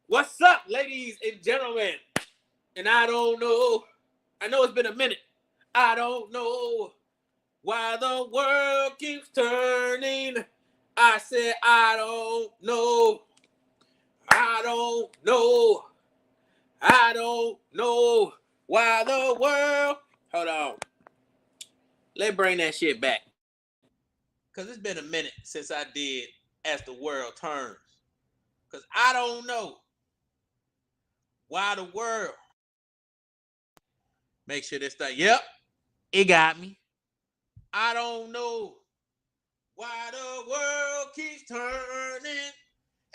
What's up, ladies and gentlemen? And I don't know. I know it's been a minute. I don't know why the world keeps turning. I said, I don't know. I don't know. I don't know why the world. Hold on. Let's bring that shit back. Because it's been a minute since I did As the World Turns. Because I don't know why the world. Make sure this thing. Yep, it got me. I don't know why the world keeps turning.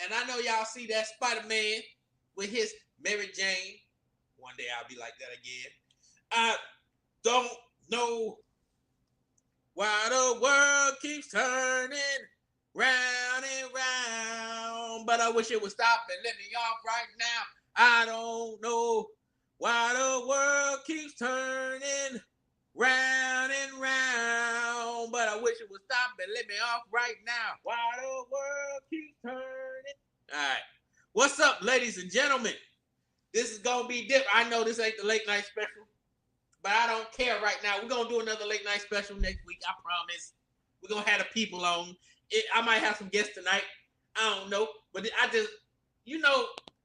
And I know y'all see that Spider-Man with his Mary Jane. One day I'll be like that again. I don't know why the world keeps turning round and round. But I wish it would stop and let me off right now. I don't know why the world keeps turning round and round. But I wish it would stop and let me off right now. Why the world keeps turning. All right. What's up, ladies and gentlemen? This is going to be different. I know this ain't the late night special, but I don't care right now. We're going to do another late night special next week. I promise. We're going to have the people on. I might have some guests tonight. I don't know. But I just,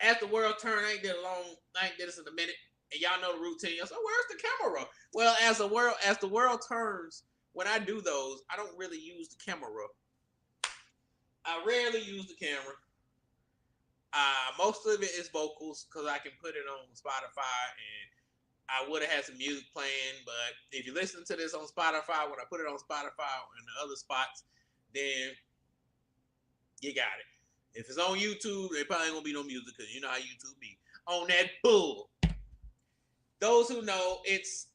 as the world turns, I ain't did this in a minute. And y'all know the routine. So where's the camera? Well, as the world turns, when I do those, I don't really use the camera. I rarely use the camera. Most of it is vocals because I can put it on Spotify, and I would have had some music playing. But if you listen to this on Spotify, when I put it on Spotify and the other spots, then you got it. If it's on YouTube, there probably ain't gonna be no music because you know how YouTube be on that bull. Those who know, it's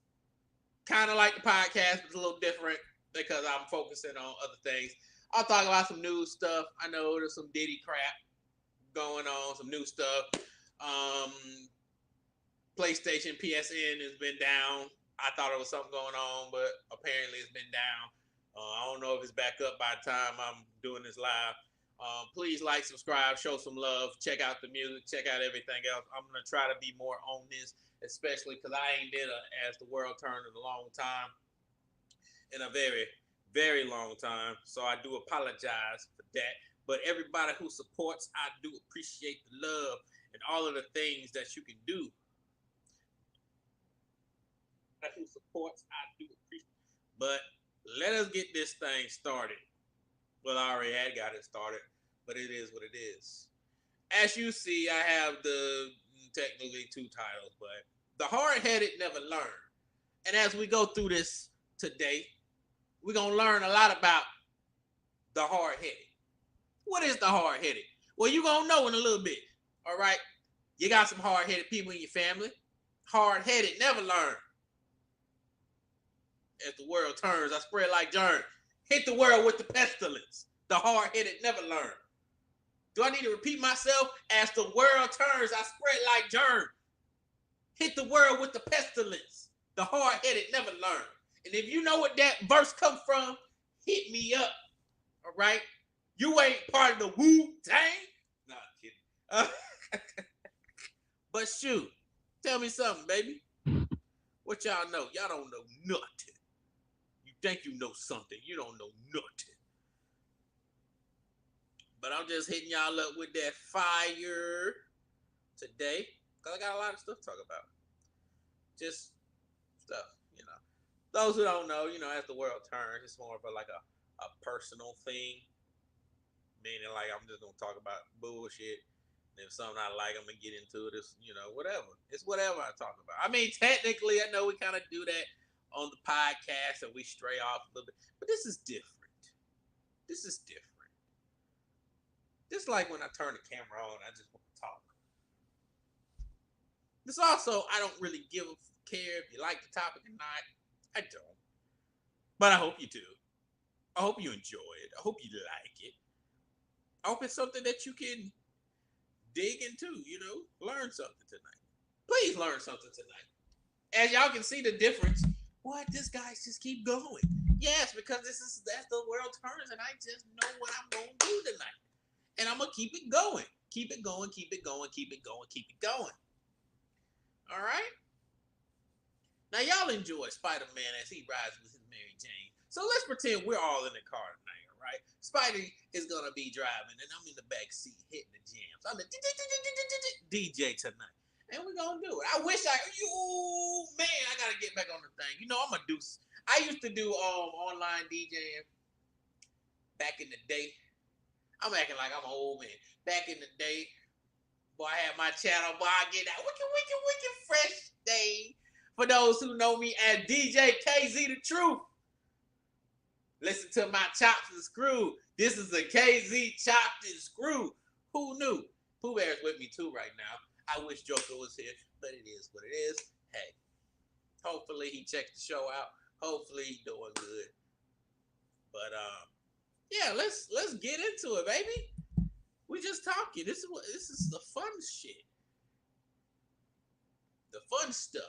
kind of like the podcast, but it's a little different because I'm focusing on other things. I'll talk about some news stuff. I know there's some Diddy crap going on, some new stuff. PlayStation, PSN has been down. I thought there was something going on, but apparently it's been down. I don't know if it's back up by the time I'm doing this live. Please like, subscribe, show some love, check out the music, check out everything else. I'm going to try to be more on this, especially because I ain't did As the World Turned in a long time, in a very, very long time. So I do apologize for that. But everybody who supports, I do appreciate the love and all of the things that you can do. Who supports, I do appreciate. But let us get this thing started. Well, I already had got it started, but it is what it is. As you see, I have technically two titles, but the hard-headed never learn. And as we go through this today, we're going to learn a lot about the hard-headed. What is the hard-headed? Well, you're going to know in a little bit, all right? You got some hard-headed people in your family. Hard-headed never learn. As the world turns, I spread like germs. Hit the world with the pestilence. The hard-headed never learn. Do I need to repeat myself? As the world turns, I spread like germs. Hit the world with the pestilence. The hard-headed never learn. And if you know what that verse comes from, hit me up. All right? You ain't part of the Wu-Tang. Nah, kidding. But shoot, tell me something, baby. What y'all know? Y'all don't know nothing. You think you know something. You don't know nothing. But I'm just hitting y'all up with that fire today. Because I got a lot of stuff to talk about. Just stuff, Those who don't know, as the world turns, it's more of a personal thing. Meaning, like, I'm just going to talk about bullshit. And if something I like, I'm going to get into it. It's, whatever. It's whatever I talk about. I mean, technically, I know we kind of do that on the podcast and we stray off a little bit. But this is different. This is different. Just like when I turn the camera on, I just want to talk. This also, I don't really care if you like the topic or not. I don't. But I hope you do. I hope you enjoy it. I hope you like it. I hope it's something that you can dig into, learn something tonight. Please learn something tonight. As y'all can see the difference, what this guys just keep going. Yes, because that's the world turns, and I just know what I'm going to do tonight. And I'm going to keep it going. Keep it going, keep it going, keep it going, keep it going. All right? Now, y'all enjoy Spider-Man as he rides with his Mary Jane. So let's pretend we're all in the car tonight, all right? Spidey is going to be driving, and I'm in the back seat hitting the jams. I'm the DJ tonight. And we're going to do it. I got to get back on the thing. You know, I used to do online DJing back in the day. I'm acting like I'm an old man. Back in the day, boy, I had my channel, boy, I get that wicked fresh day. For those who know me as DJ KZ the Truth. Listen to my Chopped and Screw. This is a KZ Chopped and Screw. Who knew? Pooh Bear's with me too right now. I wish Joker was here, but it is what it is. Hey, hopefully he checked the show out. Hopefully he's doing good. But yeah, let's get into it, baby. We just talking. This is the fun shit. The fun stuff.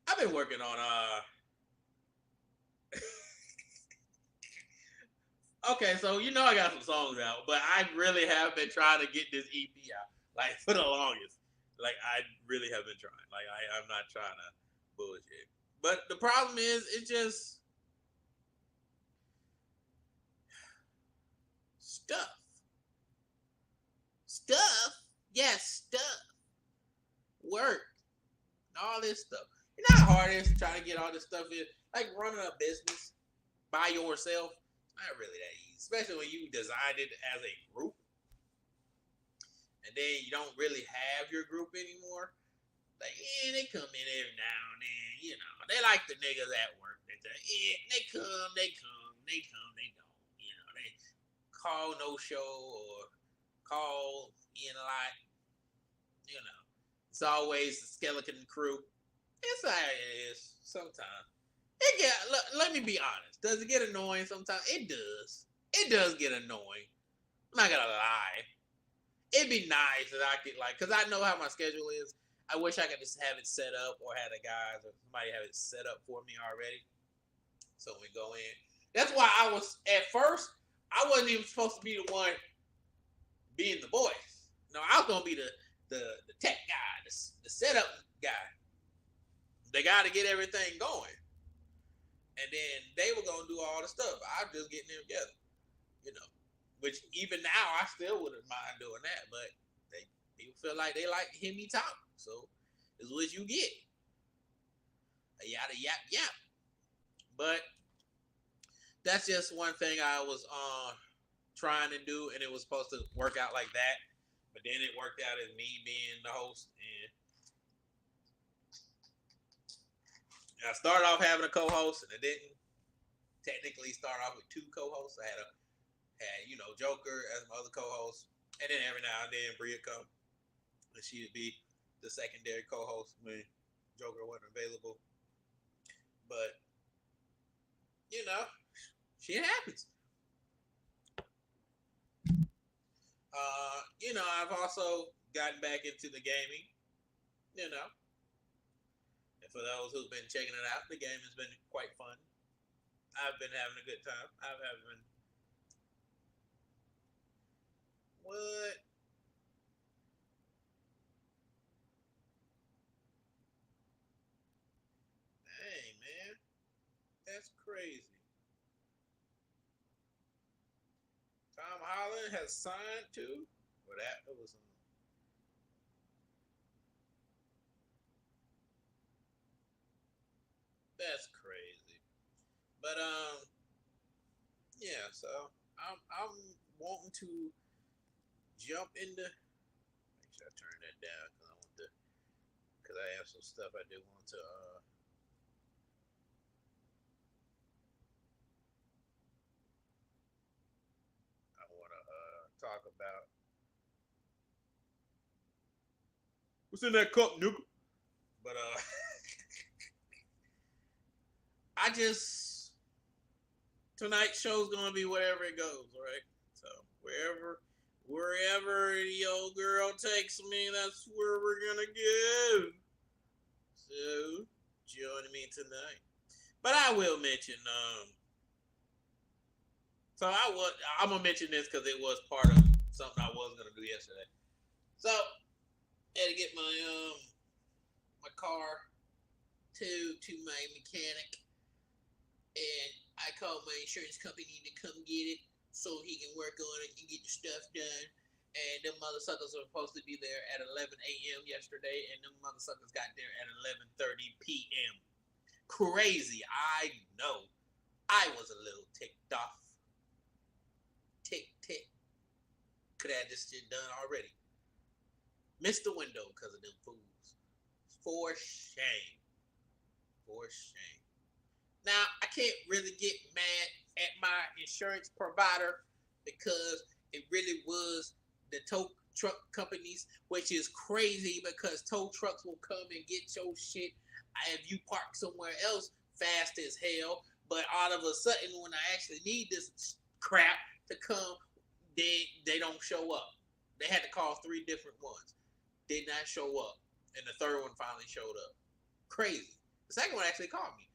I've been working on okay, so you know I got some songs out, but I really have been trying to get this EP out, like for the longest. Like I really have been trying. Like I'm not trying to bullshit. But the problem is it's just stuff. Yes, stuff. Work. All this stuff. You know how hard it is to try to get all this stuff in? Like running a business by yourself. Not really that easy. Especially when you designed it as a group. And then you don't really have your group anymore. Like, yeah, they come in every now and then. You know, they like the niggas at work. They come, they don't. You know, they call no show or call in a lot. You know, it's always the skeleton crew. It's how it is sometimes. Let me be honest. Does it get annoying sometimes? It does. It does get annoying. I'm not gonna lie. It'd be nice that I could because I know how my schedule is. I wish I could just have it set up or have the guys or somebody have it set up for me already. So we go in. That's why at first, I wasn't even supposed to be the one being the voice. No, I was gonna be the tech guy, the setup guy. The guy to get everything going. And then they were gonna do all the stuff. I'm just getting them together. You know. Which even now I still wouldn't mind doing that, but people feel like they like to hear me talk. So it's what you get. A yada yap yap. But that's just one thing I was trying to do, and it was supposed to work out like that. But then it worked out as me being the host, and I started off having a co-host, and I didn't technically start off with two co-hosts. I had Joker as my other co-host, and then every now and then Bria come, and she would be the secondary co-host when Joker wasn't available. But you know, shit happens. I've also gotten back into the gaming. You know. And for those who've been checking it out, the game has been quite fun. I've been having a good time. What? Dang, man. That's crazy. Tom Holland has signed too? Or that was That's crazy. But yeah, so I'm wanting to jump into. Make sure I turn that down because I have some stuff I do want to. I want to talk about. What's in that cup, nigga? But I just tonight's show's gonna be wherever it goes, right? So wherever the old girl takes me, that's where we're gonna go. So join me tonight. But I will mention, I'm gonna mention this because it was part of something I was gonna do yesterday. So I had to get my car to my mechanic, and I called my insurance company to come get it so he can work on it and get the stuff done. And them mother suckers were supposed to be there at 11 a.m. yesterday, and them mother suckers got there at 11:30 p.m. Crazy, I know. I was a little ticked off. Tick. Could have this shit done already. Missed the window because of them fools. For shame. Now, I can't really get mad at my insurance provider because it really was the tow truck companies, which is crazy because tow trucks will come and get your shit if you park somewhere else fast as hell. But all of a sudden, when I actually need this crap to come, they don't show up. They had to call 3 different ones. Did not show up. And the third one finally showed up. Crazy. The second one actually called me.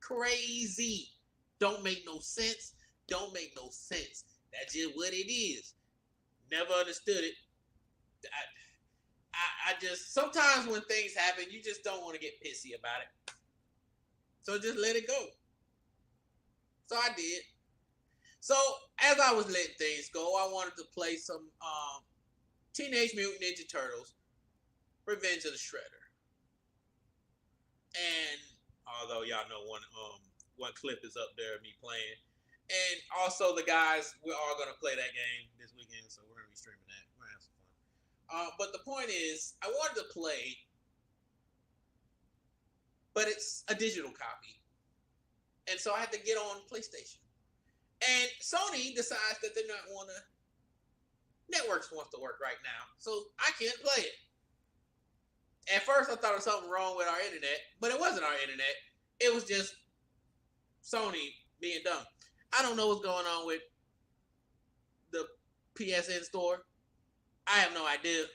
Crazy. Don't make no sense. That's just what it is. Never understood it. I just, sometimes when things happen, you just don't want to get pissy about it. So just let it go. So I did. So as I was letting things go, I wanted to play some Teenage Mutant Ninja Turtles, Revenge of the Shredder. And although y'all know one clip is up there of me playing. And also the guys, we're all going to play that game this weekend, so we're going to be streaming that. We're going to have some fun. But the point is, I wanted to play, but it's a digital copy. And so I had to get on PlayStation. And Sony decides that they're not want to, networks wants to work right now, so I can't play it. At first, I thought there was something wrong with our internet, but it wasn't our internet. It was just Sony being dumb. I don't know what's going on with the PSN store. I have no idea.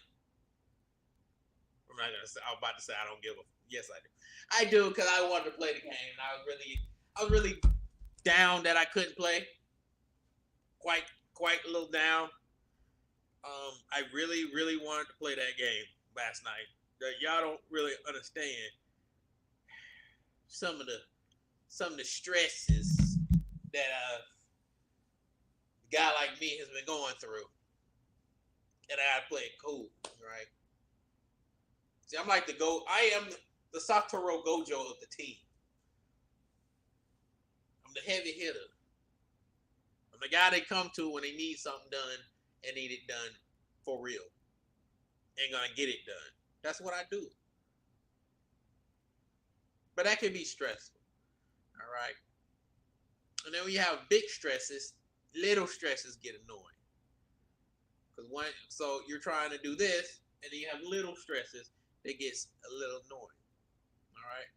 I'm not gonna say. I was about to say I don't give a. Yes, I do. I do because I wanted to play the game, and I was really down that I couldn't play. Quite a little down. I really wanted to play that game last night. Y'all don't really understand some of the stresses that a guy like me has been going through, and I gotta play it cool, right? See, I am the Satoru Gojo of the team. I'm the heavy hitter. I'm the guy they come to when they need something done and need it done for real. Ain't gonna get it done. That's what I do. But that can be stressful. All right. And then when you have big stresses, little stresses get annoying. So you're trying to do this, and then you have little stresses that gets a little annoying. All right.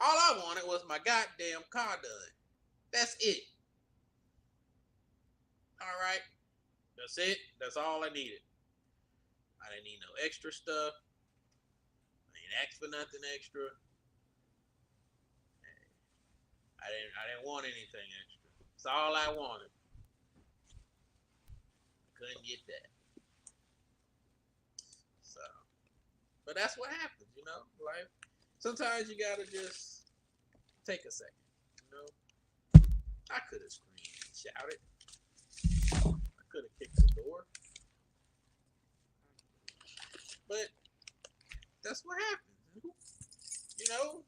All I wanted was my goddamn car done. That's it. All right. That's it. That's all I needed. I didn't need no extra stuff. I ain't asked for nothing extra. I didn't want anything extra. It's all I wanted. I couldn't get that. So, but that's what happens, you know. Life. Sometimes you gotta just take a second. You know, I could have screamed and shouted. I could have kicked the door. But that's what happens. You know,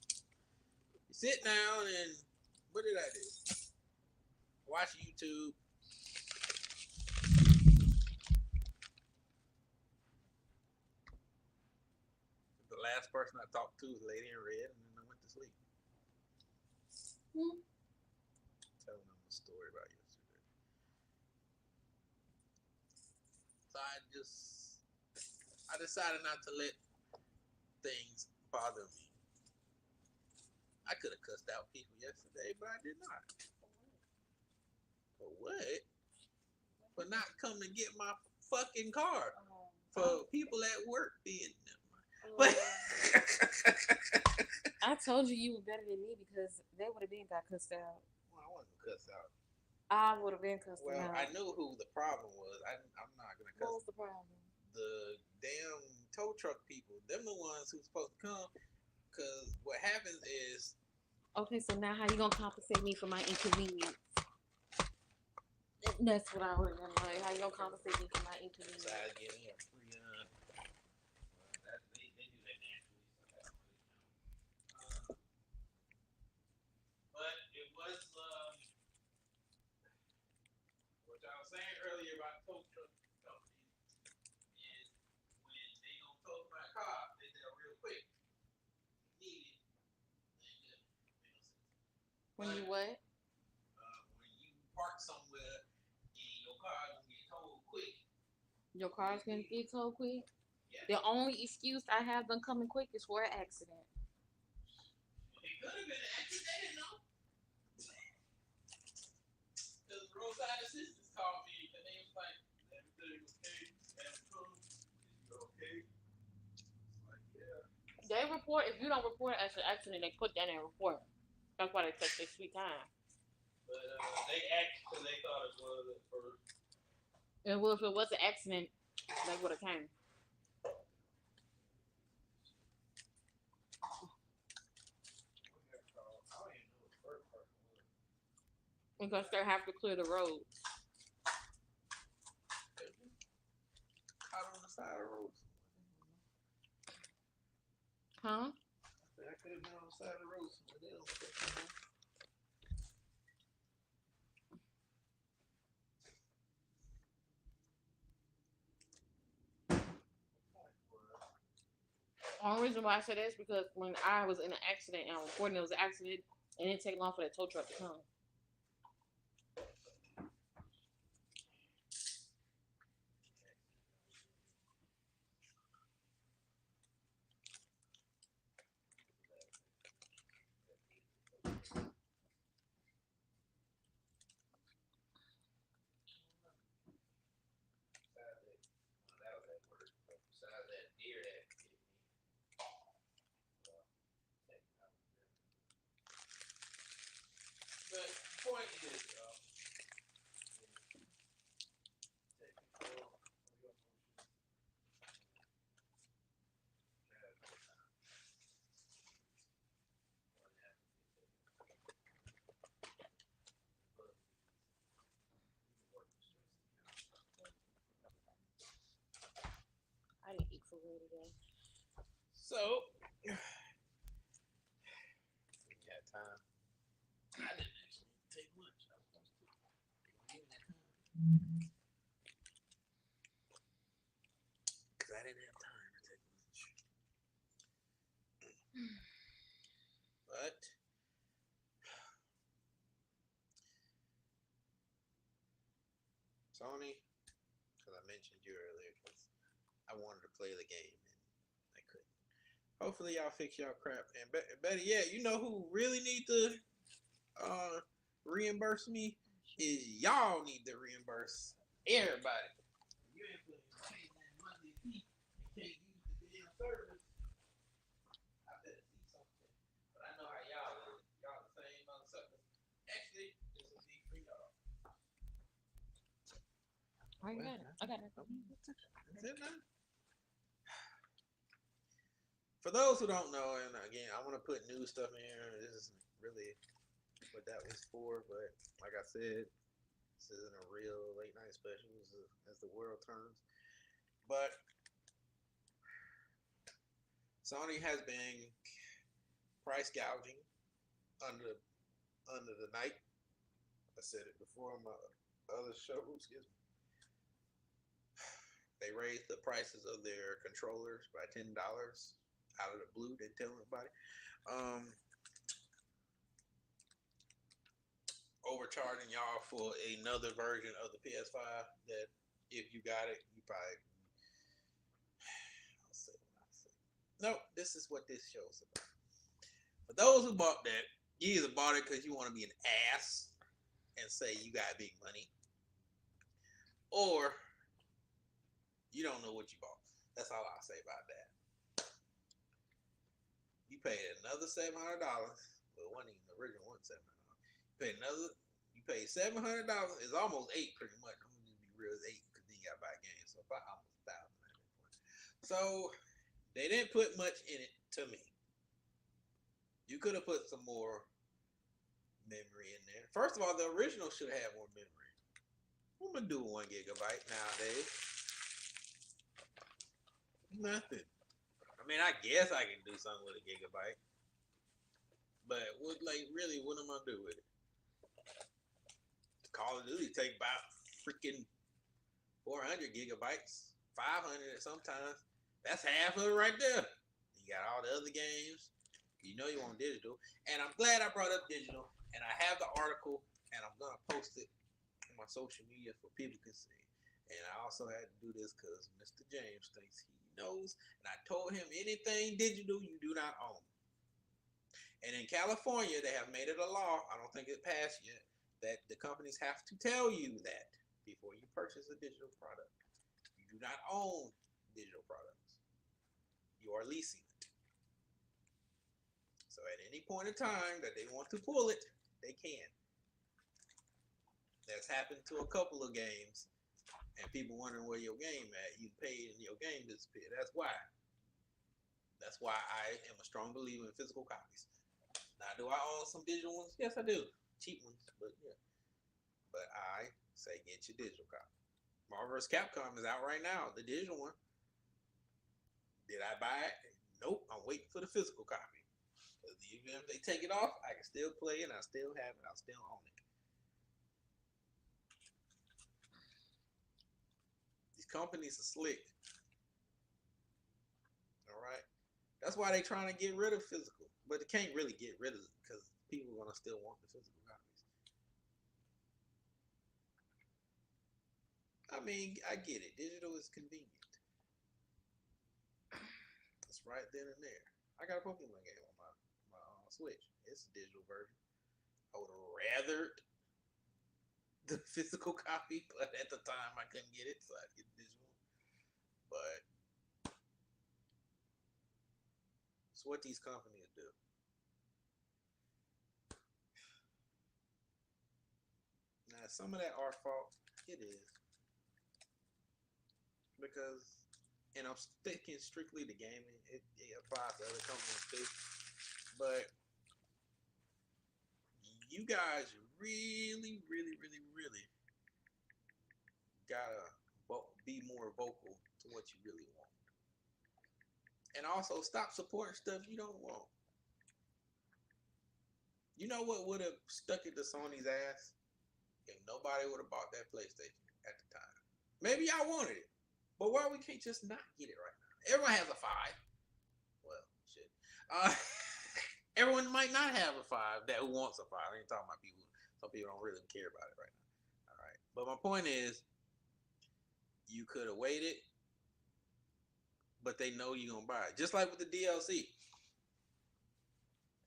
you sit down and what did I do? Watch YouTube. The last person I talked to was Lady in Red, and then I went to sleep. Telling them a story about yesterday. So I decided not to let things bother me. I could have cussed out people yesterday, but I did not. For what? For not coming to get my fucking car. For people at work being But I told you were better than me because they would have been got cussed out. Well, I wasn't cussed out. I would have been cussed him Well, out. I knew who the problem was. I'm not gonna What cuss was the problem? the damn tow truck people. Them the ones who's supposed to come. Cause what happens is Okay, so now how you gonna compensate me for my inconvenience? That's what I want to know. Like, how you gonna compensate me for my inconvenience? decided to give me a free that, they do that naturally, so that don't really count. But it was what I was saying earlier about tow truck companies is when they don't tow my car, they there real quick. You need it, and just make no sense. When But you what? when you park somewhere and your car gonna get towed quick, Your car's gonna get towed quick. yeah, The only excuse I have them coming quick is for an accident. it could have been an accident. They didn't know. Because the roadside assistants called me and they was like, everything okay? Everything okay? Like, yeah. They report if you don't report as an accident, they put that in a report. That's why they take their sweet time. But they act because they thought it was at first. And well, if it was an accident, they would have came. I don't even know what the first person was. Because they have to clear the road. Out on the side of the road. Huh? I could have been on the side of the road. They don't Only reason why I said that is because when I was in an accident and I was reporting it was an accident, it didn't take long for that tow truck to come. besides that deer that hit me. But the point is, I didn't eat for real today. so we got time. I didn't actually take lunch. I was supposed to. Because I didn't have time to take lunch. But Sony, because I mentioned you earlier, because I wanted to play the game and I couldn't. Hopefully y'all fix y'all crap. And better yet, you know who really need to reimburse me is y'all need to reimburse everybody. You ain't paying that monthly fee and can't use the damn service. I better see something. But I know how y'all live. Y'all the same motherfuckers. Actually, this will be for y'all. I got it. I got it. That's it, man. For those who don't know, and again, I want to put new stuff in here. This is really what that was for, but like I said, this isn't a real late night special as the world turns. But Sony has been price gouging under under the night. I said it before on my other show. Excuse me. They raised the prices of their controllers by $10 out of the blue. They tell everybody. Um, Overcharging y'all for another version of the PS5 that if you got it, you probably I'll say what I say. Nope, this is what this show's about. For those who bought that, you either bought it because you want to be an ass and say you got big money, or you don't know what you bought. That's all I'll say about that. You paid another $700. Well, it wasn't even the original one $700. You pay $700. It's almost eight, pretty much. I'm gonna just be real, it's eight because then you gotta buy games, so about almost $1,000. So they didn't put much in it to me. You could have put some more memory in there. First of all, the original should have more memory. What am I gonna do with 1 gigabyte nowadays? Nothing. I mean, I guess I can do something with a gigabyte, but what, like, really, what am I gonna do with it? Call of Duty take about freaking 400 gigabytes, 500 sometimes. That's half of it right there. You got all the other games. You know you want digital, and I'm glad I brought up digital. And I have the article, and I'm gonna post it on my social media for people to see. And I also had to do this because Mr. James thinks he knows, and I told him anything digital you do not own. And in California, they have made it a law. I don't think it passed yet, that the companies have to tell you that before you purchase a digital product. You do not own digital products. You are leasing it. So at any point in time that they want to pull it, they can. That's happened to a couple of games, and people wondering where your game at. You paid and your game disappeared. That's why. That's why I am a strong believer in physical copies. Now, do I own some digital ones? Yes, I do. Cheap ones, but yeah. But I say get your digital copy. Marvel vs. Capcom is out right now, the digital one. Did I buy it? Nope. I'm waiting for the physical copy. Because even if they take it off, I can still play it. I still have it. I still own it. These companies are slick. All right. That's why they're trying to get rid of physical, but they can't really get rid of it because people are gonna still want the physical copies. I mean, I get it. Digital is convenient. It's right then and there. I got a Pokemon game on my Switch. It's a digital version. I would have rathered the physical copy, but at the time I couldn't get it, so I get digital. But it's what these companies do. Now, some of that our fault. It is because, and I'm sticking strictly to gaming. It applies to other companies too. But you guys really, really, really, really gotta be more vocal to what you really want, and also stop supporting stuff you don't want. You know what would have stuck it to Sony's ass if nobody would have bought that PlayStation at the time? Maybe y'all wanted it, but why we can't just not get it right now? Everyone has a five. Well, shit. Uh, everyone might not have a five that who wants a five. I ain't talking about people. Some people don't really care about it right now. All right, but my point is, you could have waited, but they know you're gonna buy it. Just like with the DLC.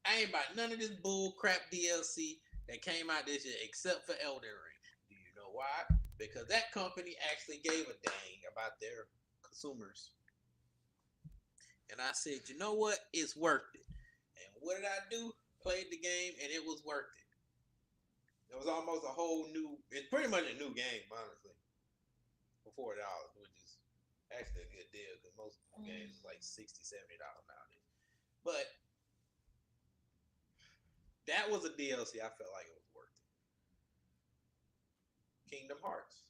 I ain't bought none of this bull crap DLC that came out this year except for Elden Ring. Do you know why? Because that company actually gave a dang about their consumers. And I said, you know what? It's worth it. And what did I do? Played the game and it was worth it. It was almost a whole new, it's pretty much a new game, honestly, for $40, which is actually a good deal because most games is like $60, $70 nowadays. But that was a DLC I felt like it was worth it. Kingdom Hearts.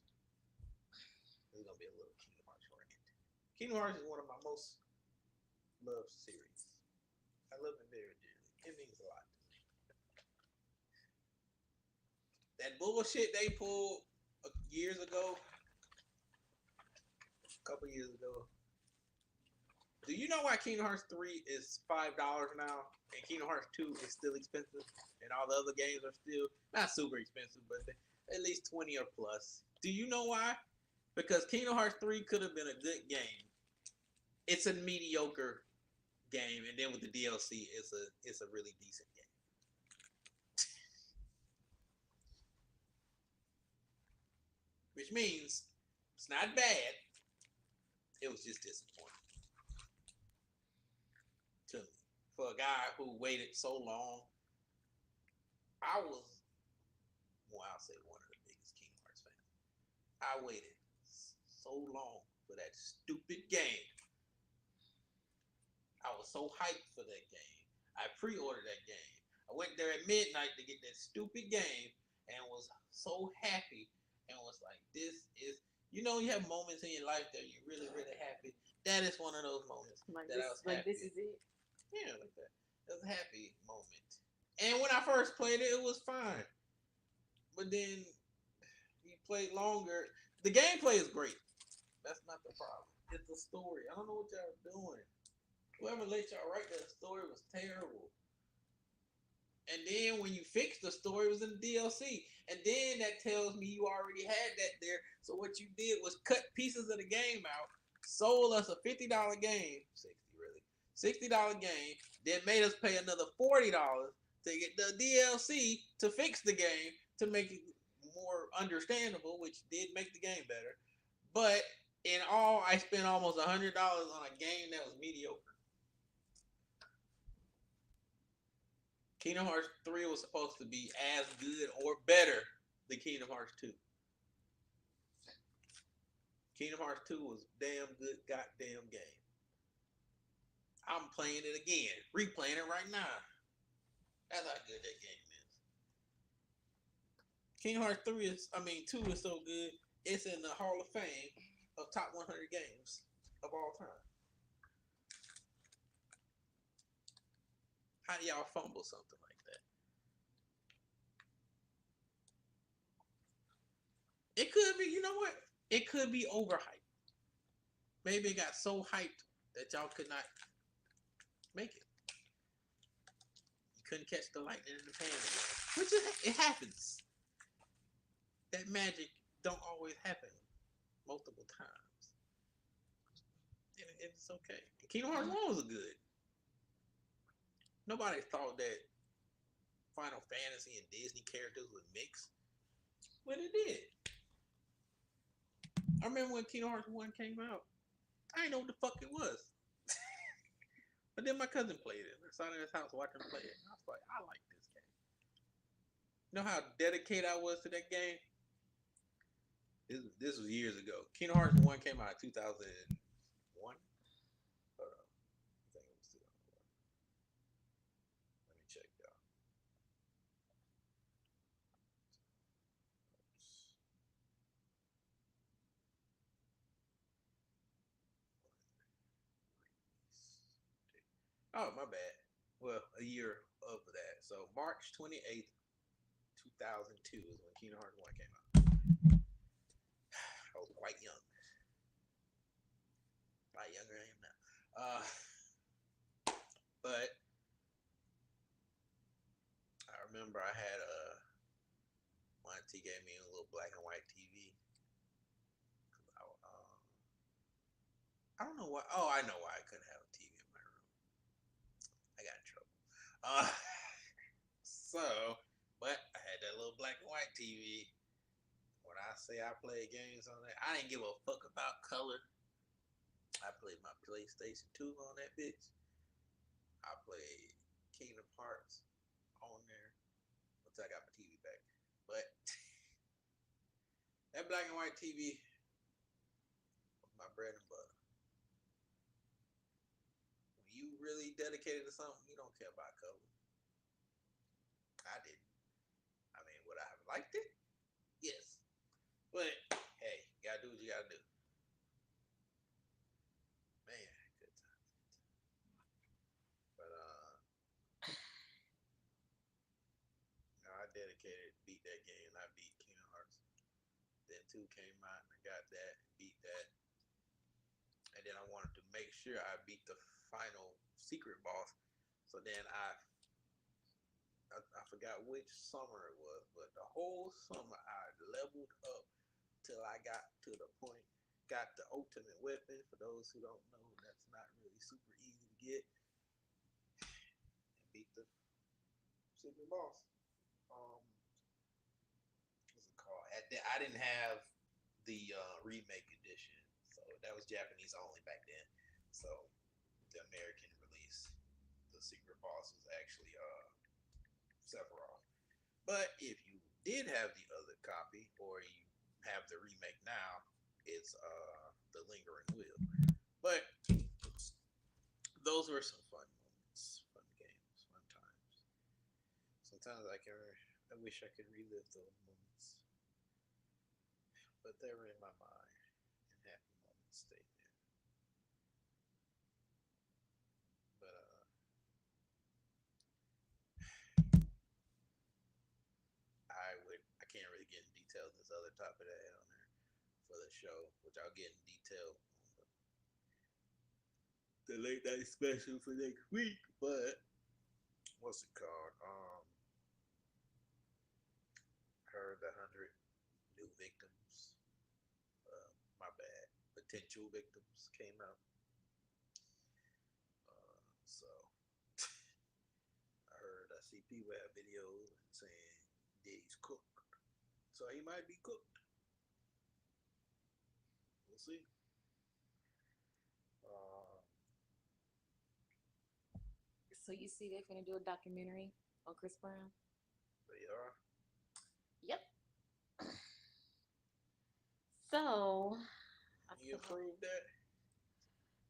There's gonna be a little Kingdom Hearts rant. Kingdom Hearts is one of my most loved series. I love it very dearly. It means a lot to me. That bullshit they pulled years ago, a couple years ago. Do you know why Kingdom Hearts 3 is $5 now, and Kingdom Hearts 2 is still expensive, and all the other games are still not super expensive, but at least 20 or plus? Do you know why? Because Kingdom Hearts 3 could have been a good game. It's a mediocre game, and then with the DLC, it's a really decent game. Which means it's not bad. It was just disappointing to me. For a guy who waited so long, I was well, I'll say one of the biggest Kingdom Hearts fans. I waited so long for that stupid game. I was so hyped for that game. I pre-ordered that game. I went there at midnight to get that stupid game and was so happy and was like, this is, you have moments in your life that you're really, really happy. That is one of those moments Like that I this, was like this happy. is it. Yeah, like that. It was a happy moment. And when I first played it, it was fine. But then you play longer. The gameplay is great. That's not the problem. It's the story. I don't know what y'all are doing. Whoever let y'all write that story was terrible. And then when you fix the story, it was in the DLC. And then that tells me you already had that there. So what you did was cut pieces of the game out, sold us a $50 game, 60 really, $60 game, then made us pay another $40 to get the DLC to fix the game to make it more understandable, which did make the game better. But in all, I spent almost $100 on a game that was mediocre. Kingdom Hearts 3 was supposed to be as good or better than Kingdom Hearts 2. Kingdom Hearts 2 was a damn good goddamn game. I'm playing it again, replaying it right now. That's how good that game is. Kingdom Hearts 2 is so good, it's in the Hall of Fame of top 100 games of all time. How do y'all fumble something like that? It could be, you know what? It could be overhyped. Maybe it got so hyped that y'all could not make it. You couldn't catch the lightning in the pan again. Which it happens. That magic don't always happen multiple times. And it's okay. Kingdom Hearts 1 was good. Nobody thought that Final Fantasy and Disney characters would mix. But it did. I remember when Kingdom Hearts 1 came out. I didn't know what the fuck it was. But then my cousin played it. I sat in his house watching him play it. And I was like, I like this game. You know how dedicated I was to that game? This was years ago. Kingdom Hearts 1 came out in 2001. Hold on. I think it was 2001. Let me check, y'all. Oh, my bad. Well, a year of that. So March 28th, 2002 is when Kingdom Hearts 1 came out. I was quite young. A lot younger than I am now. But I remember I had my auntie gave me a little black and white TV. I don't know why. Oh, I know why I couldn't have a TV in my room. I got in trouble. Uh, but I had that little black and white TV. When I say I played games on that, I didn't give a fuck about color. I played my PlayStation 2 on that bitch. I played Kingdom Hearts on there until I got my TV back. But that black and white TV was my bread and butter. When you really dedicated to something, you don't care about color. I didn't. I mean, would I have liked it? Yes. But hey, you gotta do what you gotta do. Man, good times. But I dedicated, beat that game. I beat Kingdom Hearts. Then 2 came out and I got that, beat that. And then I wanted to make sure I beat the final secret boss. So then I forgot which summer it was, but the whole summer I leveled up till I got to the point, got the ultimate weapon. For those who don't know, that's not really super easy to get, and beat the secret boss. What's it called? I didn't have the remake edition, so that was Japanese only back then. So the American release, the secret boss was actually Sephiroth. But if you did have the other copy, or you have the remake now, it's The Lingering Will. But those were some fun moments, fun games, fun times. Sometimes I wish I could relive those moments, but they were in my mind, and happy moments stayed there. But I can't really get in detail this other topic I had on there for the show, which I'll get in detail on the late night special for next week. But what's it called? Heard the 100 new victims. My bad. Potential victims came out. So I see people have videos saying Diddy's cooked. So he might be cooked. We'll see. Uh, So you see, they're gonna do a documentary on Chris Brown. they are. Yep. So You approve that?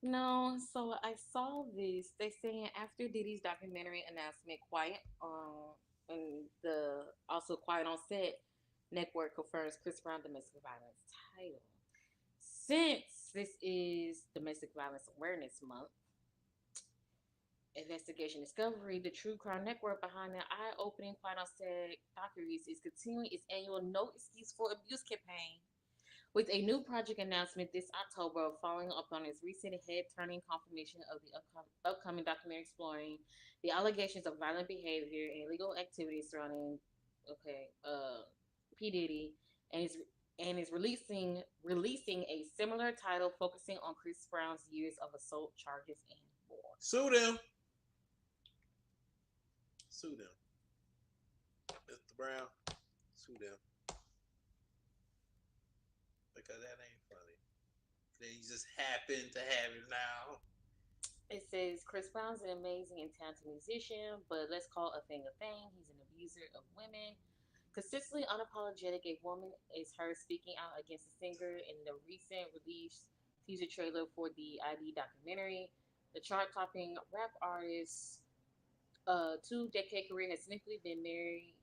no, so I saw this. They saying after Diddy's documentary announcement, Quiet and the also Quiet on Set network confirms Chris Brown domestic violence title. Since this is Domestic Violence Awareness Month, Investigation Discovery, the true crime network behind the eye-opening Quiet on Set documentaries, is continuing its annual No Excuse for Abuse campaign with a new project announcement this October, following up on its recent head-turning confirmation of the upcoming documentary exploring the allegations of violent behavior and illegal activities surrounding P Diddy, and is releasing a similar title focusing on Chris Brown's years of assault charges and more. Sue them. Sue them. Mr. Brown, sue them. Because that ain't funny. They just happen to have it now. It says Chris Brown's an amazing and talented musician, but let's call a thing a thing. He's an abuser of women. Consistently unapologetic, a woman is heard speaking out against the singer in the recent release teaser trailer for the ID documentary. The chart-topping rap artist's two-decade career has significantly been married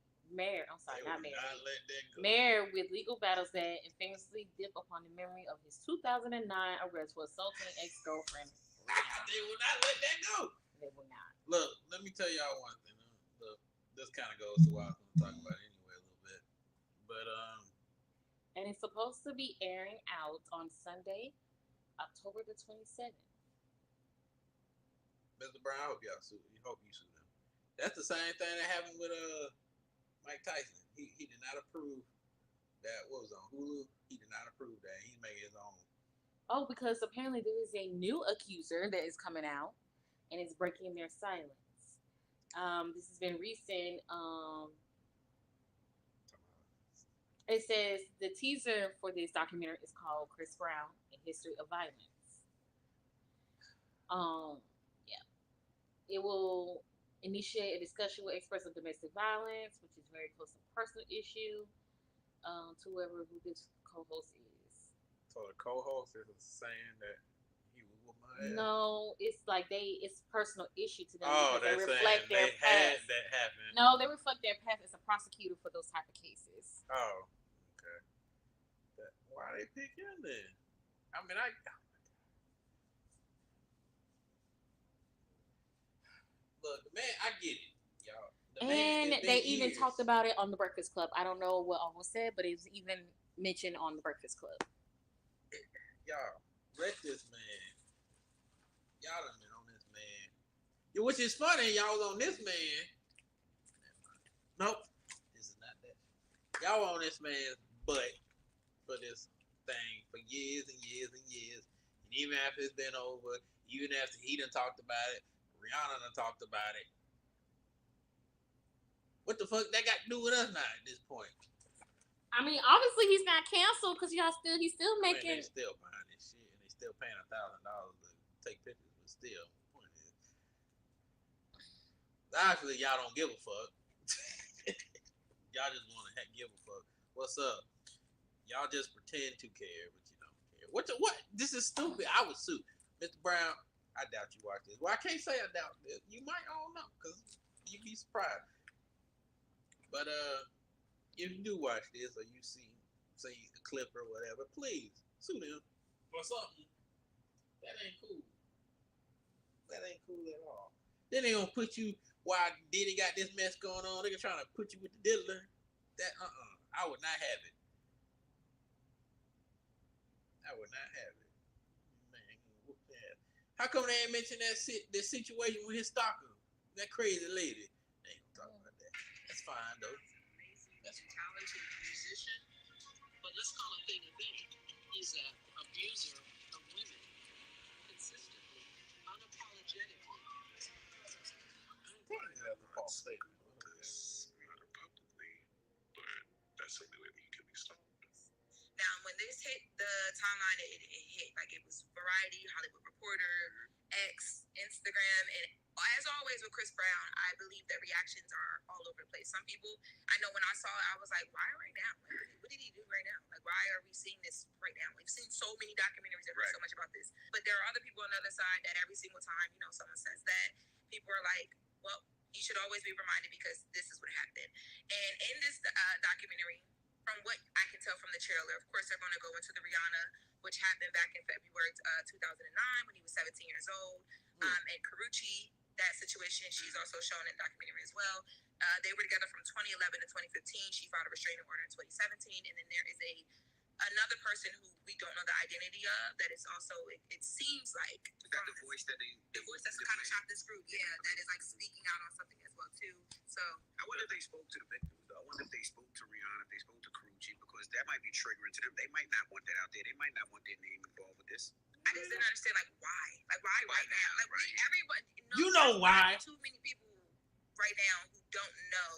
with legal battles that infamously dip upon the memory of his 2009 arrest for assaulting ex-girlfriend. They will not let that go. They will not. Look, let me tell y'all one thing. Look, this kind of goes to what I was going to talk about anyway a little bit. But and it's supposed to be airing out on Sunday, October the 27th. Mr. Brown, I hope y'all sue. Hope you sue them. That's the same thing that happened with Mike Tyson. He did not approve that. What was on Hulu? He did not approve that. He's making his own. Oh, because apparently there is a new accuser that is coming out, and it's breaking their silence. This has been recent. It says the teaser for this documentary is called Chris Brown: A History of Violence. Yeah, it will initiate a discussion with experts of domestic violence, which is very close to personal issue. To whoever who this co-host is. So the co-host is saying that he was with my ass. No, it's like it's a personal issue to them because they reflect their past. Had that happen. No, they reflect their past as a prosecutor for those type of cases. Oh, okay. Why they pick him then? I mean, look, man, I get it, y'all. And they even talked about it on the Breakfast Club. I don't know what all was said, but it was even mentioned on the Breakfast Club. Y'all, let this man. Y'all done been on this man. Which is funny, y'all was on this man. Nope. This is not that. Y'all on this man's butt for this thing for years and years and years. And even after it's been over, even after he done talked about it, Rihanna done talked about it. What the fuck that got to do with us now at this point? I mean, obviously he's not canceled because he's still making. They still buying this shit and they still paying $1,000 to take pictures, but still, the point is, obviously y'all don't give a fuck. Y'all just want to give a fuck. What's up? Y'all just pretend to care, but you don't care. What? This is stupid. I would sue Mr. Brown. I doubt you watch this. Well, I can't say I doubt this. You might. I don't know, because you'd be surprised. But if you do watch this or you see say a clip or whatever, please sue them for something that ain't cool. That ain't cool at all. Then they gonna put you while Diddy got this mess going on. They trying to put you with the diddler. That I would not have it. I would not have it. Man, whoop that. How come they ain't mention that situation with his stalker, that crazy lady? They ain't gonna talk about that. That's fine though. That's fine. Talented musician, but let's call a thing a thing. He's an abuser of women consistently, unapologetically. That's a false statement. Not publicly, but that's something that he can be stopped. Now, when this hit the timeline, it hit like it was Variety, Hollywood Reporter, X, Instagram, and as always with Chris Brown, I believe that reactions are all over the place. Some people, I know when I saw it, I was like, why right now? Like, what did he do right now? Like, why are we seeing this right now? We've seen so many documentaries that read so much about this. But there are other people on the other side that every single time, someone says that, people are like, well, he should always be reminded because this is what happened. And in this documentary, from what I can tell from the trailer, of course, they're going to go into the Rihanna, which happened back in February 2009 when he was 17 years old. And Karrueche, that situation, she's also shown in the documentary as well. They were together from 2011 to 2015. She filed a restraining order in 2017. And then there is another person who we don't know the identity of that is also, it seems like... The voice that the voice that's kind of shot this group, that is like speaking out on something as well too. So I wonder if they spoke to the victims though. I wonder if they spoke to Rihanna, if they spoke to Karrueche, because that might be triggering to them. They might not want that out there. They might not want their name involved with this. I just didn't understand why right now. Like right. Everyone knows You know why? Too many people right now who don't know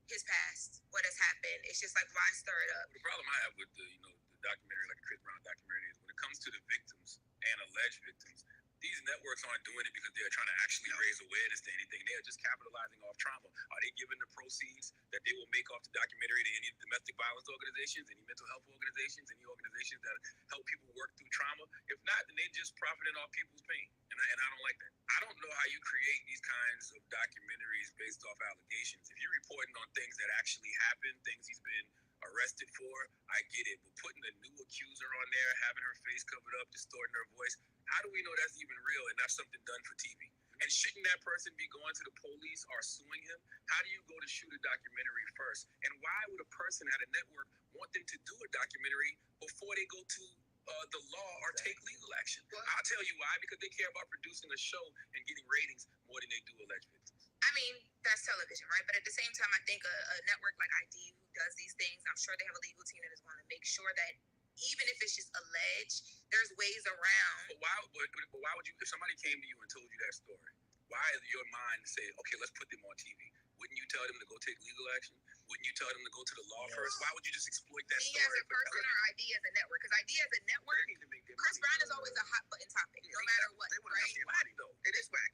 his past, what has happened. It's just like, why stir it up? The problem I have with the documentary, like the Chris Brown documentary, is when it comes to the victims and alleged victims, these networks aren't doing it because they're trying to actually raise awareness to anything. They are just capitalizing off trauma. Are they giving the proceeds that they will make off the documentary to any domestic violence organizations, any mental health organizations, any organizations that help people work through trauma? If not, then they're just profiting off people's pain. And I don't like that. I don't know how you create these kinds of documentaries based off allegations. If you're reporting on things that actually happened, things he's been arrested for, I get it. But putting a new accuser on there, having her face covered up, distorting her voice, how do we know that's even real and not something done for TV? And shouldn't that person be going to the police or suing him? How do you go to shoot a documentary first? And why would a person at a network want them to do a documentary before they go to the law or take legal action? Well, I'll tell you why. Because they care about producing a show and getting ratings more than they do alleged victims. I mean, that's television, right? But at the same time, I think a network like ID who does these things, I'm sure they have a legal team that is going to make sure that even if it's just alleged, there's ways around. But why would you, if somebody came to you and told you that story, why is your mind say, okay, let's put them on TV? Wouldn't you tell them to go take legal action? Wouldn't you tell them to go to the law first? Why would you just exploit that story? Me as a person or ID as a network? Because ID as a network, Chris Brown is always a hot button topic, no matter what, they want to right? get money, though. It is whack.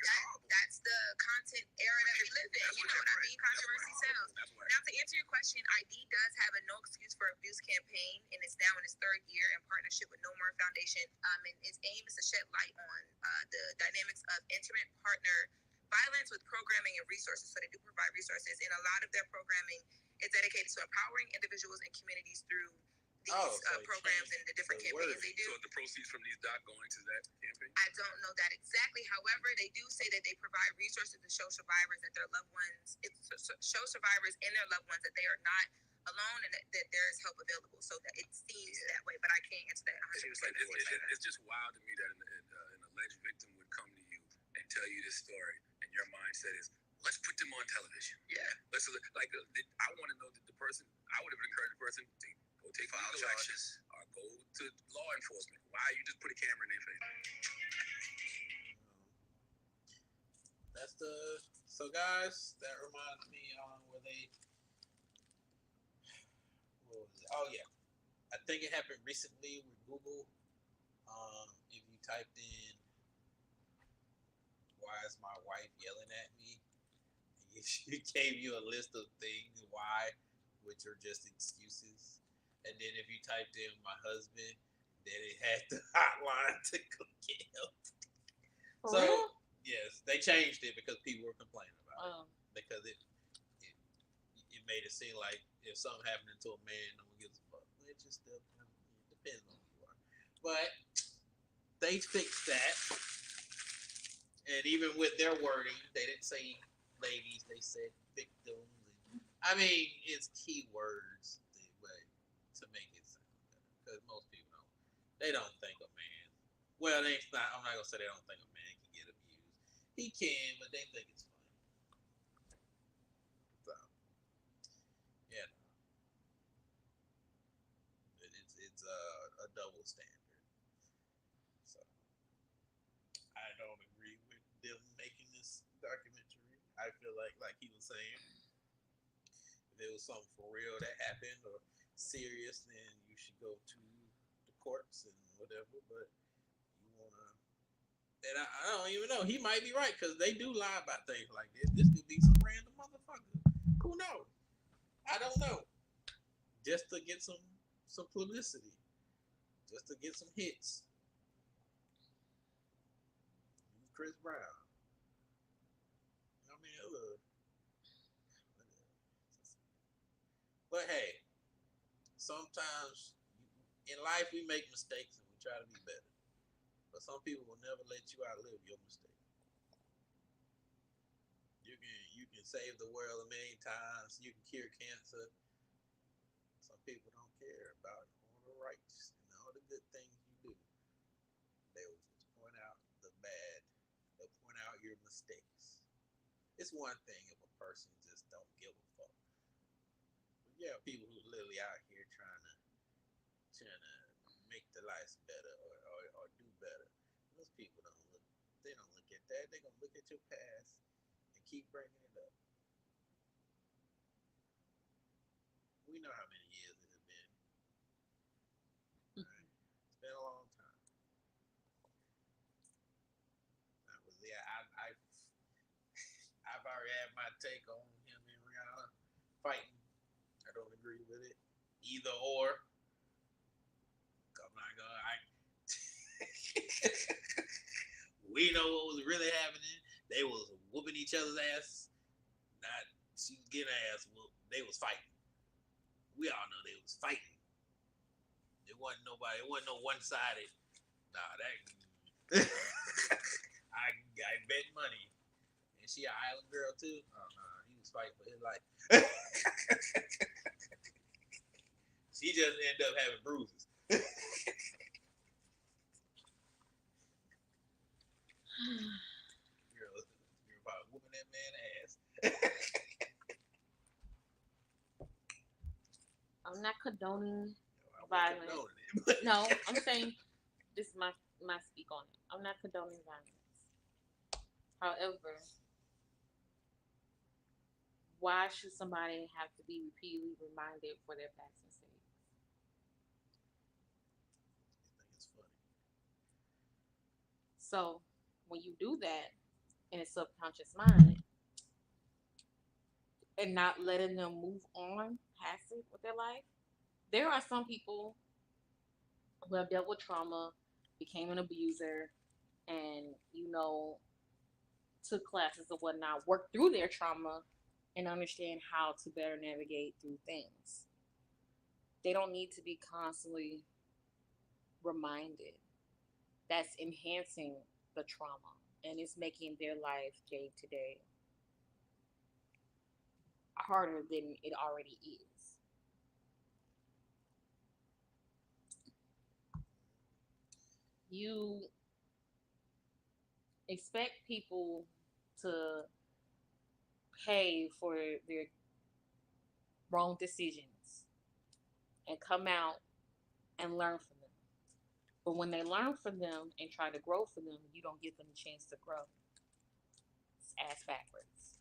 That's the content era that we live in. You know what I mean? Controversy sells. Now, to answer your question, ID does have a No Excuse for Abuse campaign, and it's now in its third year in partnership with No More Foundation. And its aim is to shed light on the dynamics of intimate partner violence with programming and resources. So they do provide resources, and a lot of their programming is dedicated to empowering individuals and communities through these programs and the different campaigns they do. So the proceeds from these doc going to that campaign? I don't know that exactly. However, they do say that they provide resources to show survivors that their loved ones, show survivors and their loved ones that they are not alone and that there is help available. So that it seems that way, but I can't answer that 100%. It's just wild to me that an alleged victim would come to you and tell you this story, and your mindset is, let's put them on television. Yeah. I want to know that the person, I would have encouraged the person to go take file charges or go to law enforcement. Why you just put a camera in their face? So guys, that reminds me where they, what was it? Oh yeah, I think it happened recently with Google. If you typed in, why is my wife yelling at me? She gave you a list of things why which are just excuses. And then if you typed in my husband, then it had the hotline to go get help. For So real? yes, they changed it because people were complaining about it Oh. because it, it made it seem like if something happened to a man, no one gives a fuck. It just still depends on who you are. But they fixed that, and even with their wording, they didn't say ladies, they said victims. And, I mean, it's keywords, but to make it sound better, because most people don't. They don't think a man. Well, they not. I'm not gonna say they don't think a man can get abused. He can, but they think it's funny. So yeah, it's a double standard. So I don't agree with them making this documentary. I feel like he was saying, if it was something for real that happened or serious, then you should go to the courts and whatever. But you wanna, and I don't even know. He might be right because they do lie about things like this. This could be some random motherfucker. Who knows? I don't know. Just to get some publicity, just to get some hits. Chris Brown. I mean, but hey, sometimes in life we make mistakes and we try to be better. But some people will never let you outlive your mistake. You can save the world a million times. You can cure cancer. Some people don't care about all the rights and all the good things you do. They will just point out the bad. They'll point out your mistakes. It's one thing if a person just don't give a fuck. But yeah, people who literally out here trying to make their lives better or do better. Most people don't look. They don't look at that. They're gonna look at your past and keep bringing it up. We know how many years it has been. Right? It's been a long time. Yeah, I've already had my take on him and Rihanna fighting. I don't agree with it. Either or. I'm not gonna. We know what was really happening. They was whooping each other's ass. Not she was getting her ass whooped. They was fighting. We all know they was fighting. It wasn't nobody. It wasn't no one sided. Nah, that. I bet money. And she an island girl too. Oh no, he was fighting for his life. She just ended up having bruises. You're about whooping that man's ass. I'm not condoning I violence. condoning it. No, I'm saying this is my speak on it. I'm not condoning violence. However, why should somebody have to be repeatedly reminded for their past mistakes? I think it's funny. So when you do that in a subconscious mind and not letting them move on past it with their life, there are some people who have dealt with trauma, became an abuser, and took classes and whatnot, worked through their trauma, and understand how to better navigate through things. They don't need to be constantly reminded. That's enhancing the trauma and it's making their life day to day harder than it already is. You expect people to pay for their wrong decisions and come out and learn from them. But when they learn from them and try to grow from them, you don't give them a chance to grow. It's ass backwards.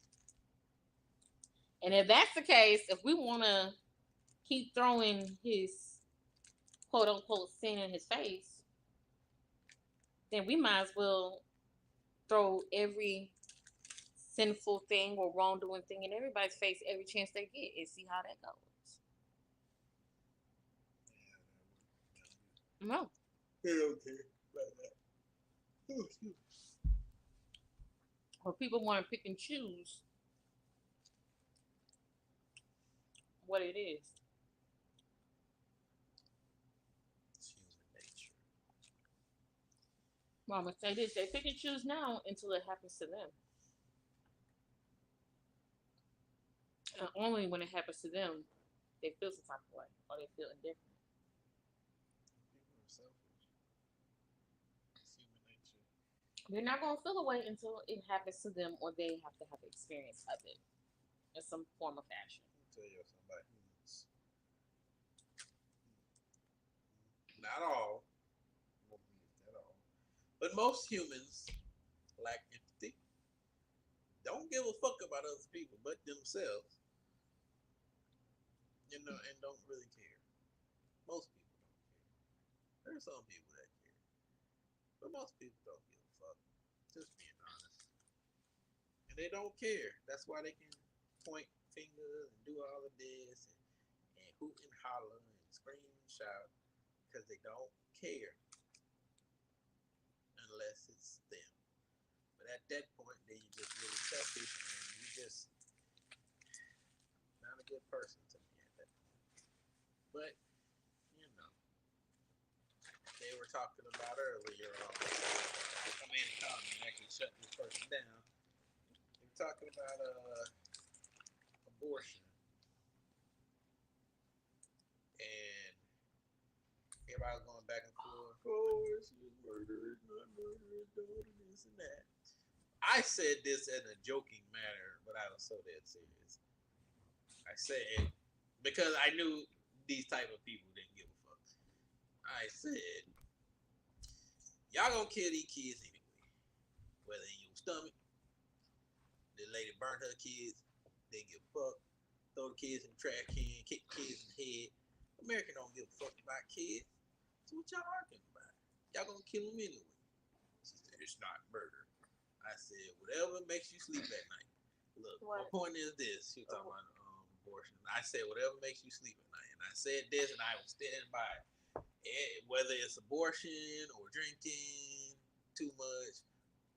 And if that's the case, if we want to keep throwing his quote unquote sin in his face, then we might as well throw every sinful thing or wrongdoing thing in everybody's face every chance they get and see how that goes. No. They don't care about that. Oh, excuse me. Or people want to pick and choose what it is. It's human nature. Well, I'm gonna say this: they pick and choose now until it happens to them, and only when it happens to them, they feel some type of way or they feel indifferent. People are selfish. It's human nature. They're not gonna feel away until it happens to them or they have to have experience of it in some form of fashion. Let me tell you something about humans. Not all, won't mean at all, but most humans lack empathy. Don't give a fuck about other people but themselves, and don't really care. Most people don't care. There are some people that care, but most people don't give a fuck. Just being honest, and they don't care. That's why they can point fingers and do all of this and hoot and holler and scream and shout because they don't care unless it's them. But at that point, then you just really selfish and you just not a good person to me at that point. But you know, they were talking about earlier. I made a comment actually shut this person down. They were talking about abortion and everybody was going back and forth. Oh, it's murder, it's not murder, it's daughter, this and that. I said this in a joking manner, but I was so dead serious. I said because I knew these type of people didn't give a fuck. I said, y'all gonna kill these kids anyway. Whether in your stomach, the lady burned her kids, didn't give a fuck. Throw the kids in the trash can, kick the kids in the head. America don't give a fuck about kids. So what y'all arguing about? Y'all gonna kill them anyway. She said, it's not murder. I said, whatever makes you sleep at night. Look, my point is this. She was talking about abortion. I said, whatever makes you sleep at night. And I said this, and I was standing by it. Whether it's abortion or drinking too much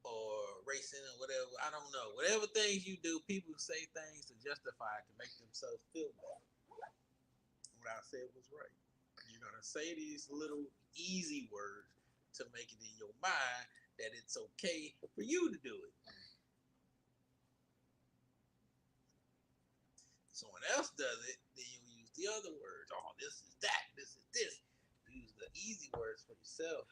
or racing or whatever, I don't know. Whatever things you do, people say things to justify it, to make themselves feel better. What I said was right. You're gonna say these little easy words to make it in your mind that it's okay for you to do it. Someone else does it, then you use the other words. Oh, this is that, this is this. Use the easy words for yourself.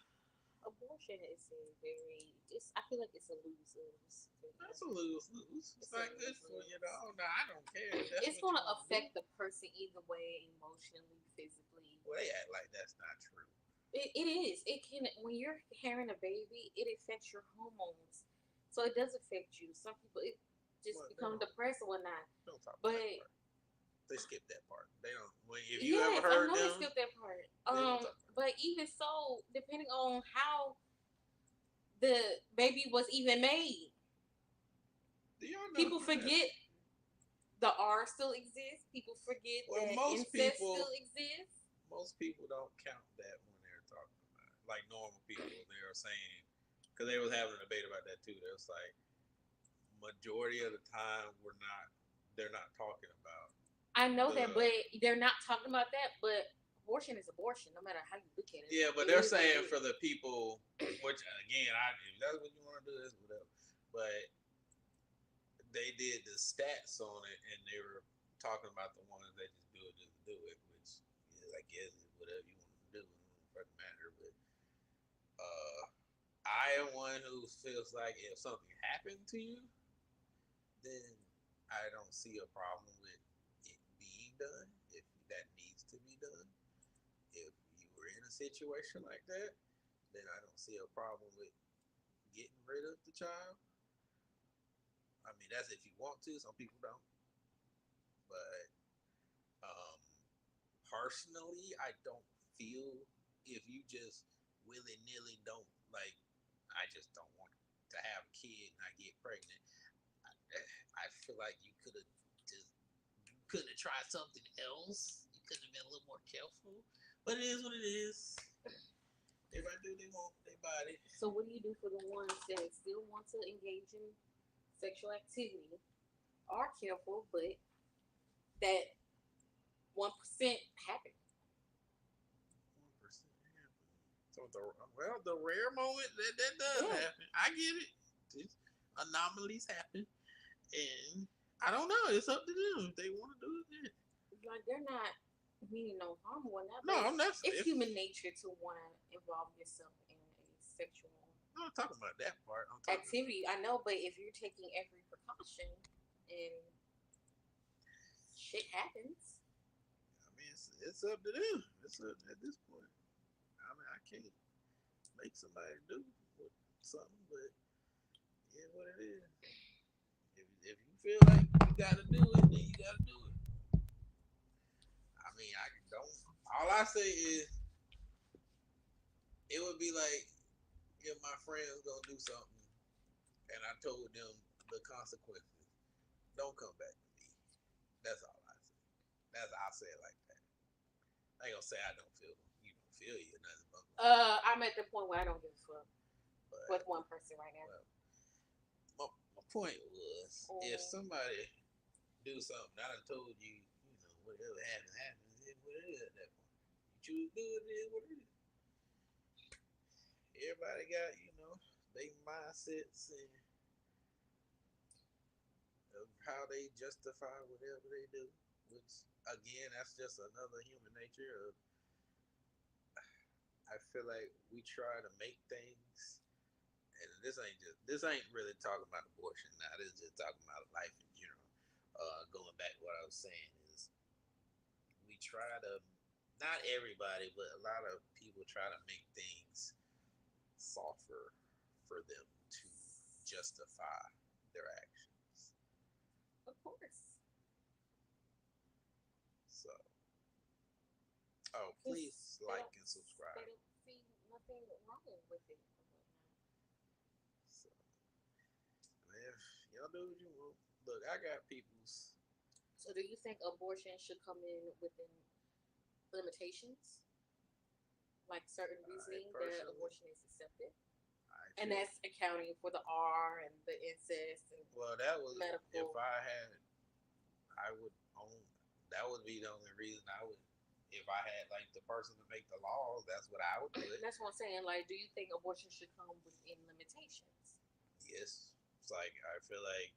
Abortion is a very. I feel like it's a lose lose. That's a lose lose. It's not good for you, though. No, I don't care. It's going to affect the person either way, emotionally, physically. Well, they act like that's not true. It is. It can. When you're carrying a baby, it affects your hormones, so it does affect you. Some people it just become depressed or whatnot. Don't talk but about that part. They skip that part. They don't. If you ever heard them, they skip that part. But even so, depending on how the baby was even made, people forget the R still exists. People forget that incest still exists. Most people don't count that when they're talking about it. Like normal people, they are saying, because they was having a debate about that too. They was like, majority of the time they're not talking about. I know that, but they're not talking about that. But abortion is abortion, no matter how you look at it. Yeah, but they're saying for the people, which again, if that's what you want to do, that's whatever. But they did the stats on it, and they were talking about the ones that just do it, which I guess is whatever you want to do. It doesn't matter. But I am one who feels like if something happened to you, then I don't see a problem with it being done if that needs to be done. If you were in a situation like that, then I don't see a problem with getting rid of the child. I mean, that's if you want to. Some people don't. But personally, I don't feel if you just willy nilly don't like. I just don't want to have a kid and I get pregnant. I feel like you could have tried something else. You could have been a little more careful. But it is what it is. Everybody do they want their body. So what do you do for the ones that still want to engage in sexual activity, are careful, but that 1% happen? 1%. So the rare moment that does Yeah. happen, I get it. It's, anomalies happen, and I don't know. It's up to them if they want to do it. Like they're not meaning no harm or whatnot, No, but I'm not. it's human nature to want to involve yourself in a sexual I'm not talking about that part. I'm talking activity. I know, but if you're taking every precaution and shit happens, I mean, it's up to them. It's up at this point. I mean, I can't make somebody do something, but yeah, what it is. If you feel like you gotta do it, then you gotta do it. I mean, I don't. All I say is, it would be like if my friend was gonna do something, and I told them the consequences. Don't come back to me. That's all I say. I'll say it like that. I ain't gonna say I don't feel you or nothing, I'm at the point where I don't give a fuck with one person right now. Well, my point was, if somebody do something, I done told you, whatever happens, it is what it is at that point. You choose to do it, it is what it is. Everybody got, they mindsets and of how they justify whatever they do, which again, that's just another human nature of. I feel like we try to make things, and this ain't really talking about abortion now. This is just talking about life in general. Going back to what I was saying is, we try to, not everybody, but a lot of people try to make things softer for them to justify their actions. Of course. So, please like and subscribe. They don't see nothing wrong with it. So, man, y'all do what you want. Look, I got people's. So, do you think abortion should come in within limitations, like certain reasoning that abortion is accepted? And that's accounting for the R and the incest and that was medical. If I would own. That would be the only reason I would. If I had like the person to make the laws, that's what I would put. That's what I'm saying. Like, do you think abortion should come within limitations? Yes, it's like I feel like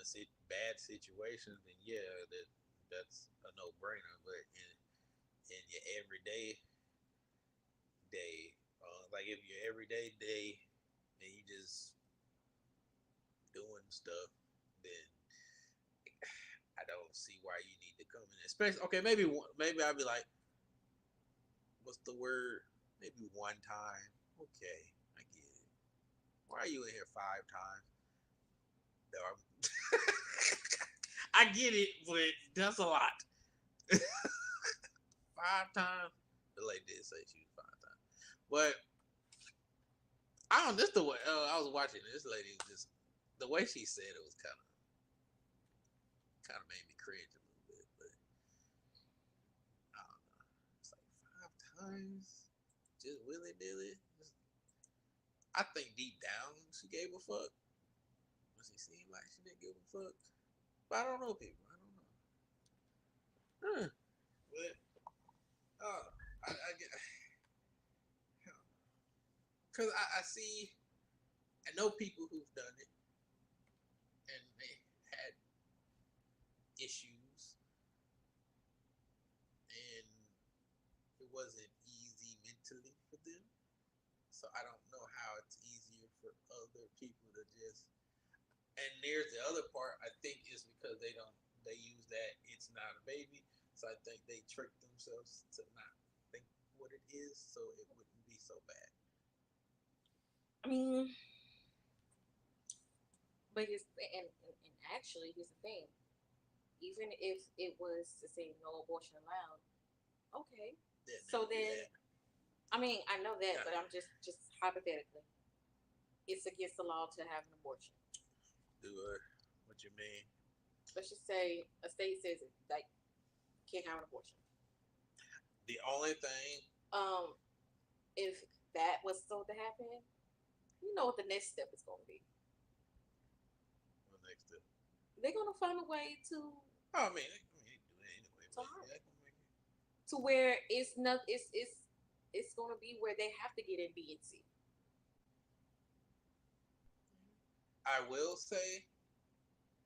it's bad situations, then yeah, that's a no brainer. But in your everyday day, like if your everyday day, and you just doing stuff, then I don't see why you need to come in. Especially, okay, maybe I'd be like, what's the word? Maybe one time. Okay, I get it. Why are you in here 5 times? I get it, but that's a lot. 5 times. The lady did say she was 5 times, but I don't. This the way I was watching. This lady just the way she said it was kind of made me cringe a little bit, but I don't know. It's like 5 times, just willy nilly. I think deep down she gave a fuck. But she seemed like she didn't give a fuck. But I don't know people. I don't know. But I get because I see. I know people who've done it, and they had issues, and it wasn't easy mentally for them. So I don't know how it's easier for other people to just. And there's the other part. I think is because they use that it's not a baby. So I think they trick themselves to not think what it is, so it wouldn't be so bad. I mean, but actually, here's the thing. Even if it was to say no abortion allowed, okay. So then, I mean, I know that, but I'm just hypothetically, it's against the law to have an abortion. What you mean? Let's just say a state says it, like, can't have an abortion. The only thing. if that was so to happen, you know what the next step is going to be. What next step? They're going to find a way to Oh, I mean, they do that anyway. to But harm yeah, it, to where it's not it's going to be where they have to get in B and C. I will say,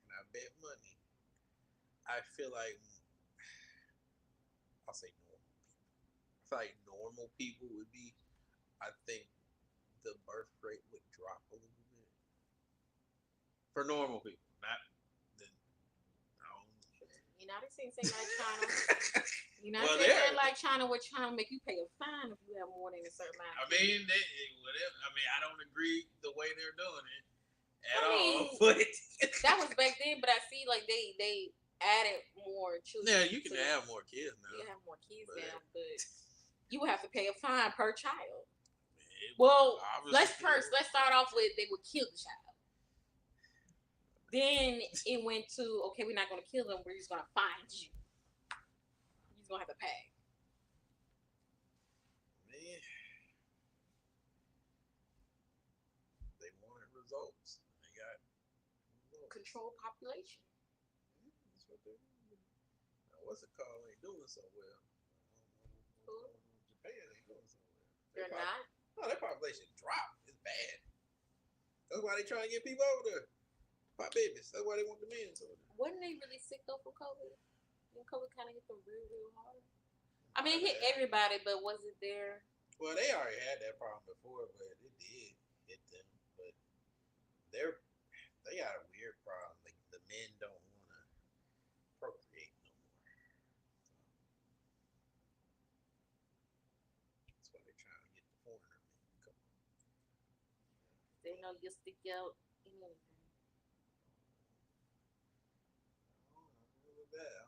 and I bet money, I feel like I'll say normal people. I feel like normal people would be. I think the birth rate would drop a little bit for normal people, not the. United States ain't like China. United Well, States there. ain't like China, where China make you pay a fine if you have more than a certain amount. I mean, whatever. I mean, I don't agree the way they're doing it at I mean, all. But that was back then, but I see like they added more children. yeah, you can have more kids now. You have more kids but, now, but you would have to pay a fine per child. Man, Well, let's start off with they would kill the child. Then it went to okay, we're not gonna kill them, we're just gonna find you. You're just gonna have to pay. Man, they wanted results. They got results. Control population. That's what they're doing. Now, what's it called? Ain't doing so well. Japan ain't doing so well. They're not. No, their population dropped. It's bad. That's why they trying to get people over there. Pop babies. That's why they want the men over there. Wasn't they really sick though from COVID? Didn't COVID kind of hit them real hard? I mean, it hit everybody, but was it there? Well, they already had that problem before, but it did hit them. But they got a weird problem. Like the men don't want to procreate no more. So that's why they're trying to get the foreigner men. Come on. They know you stick out in anything. That.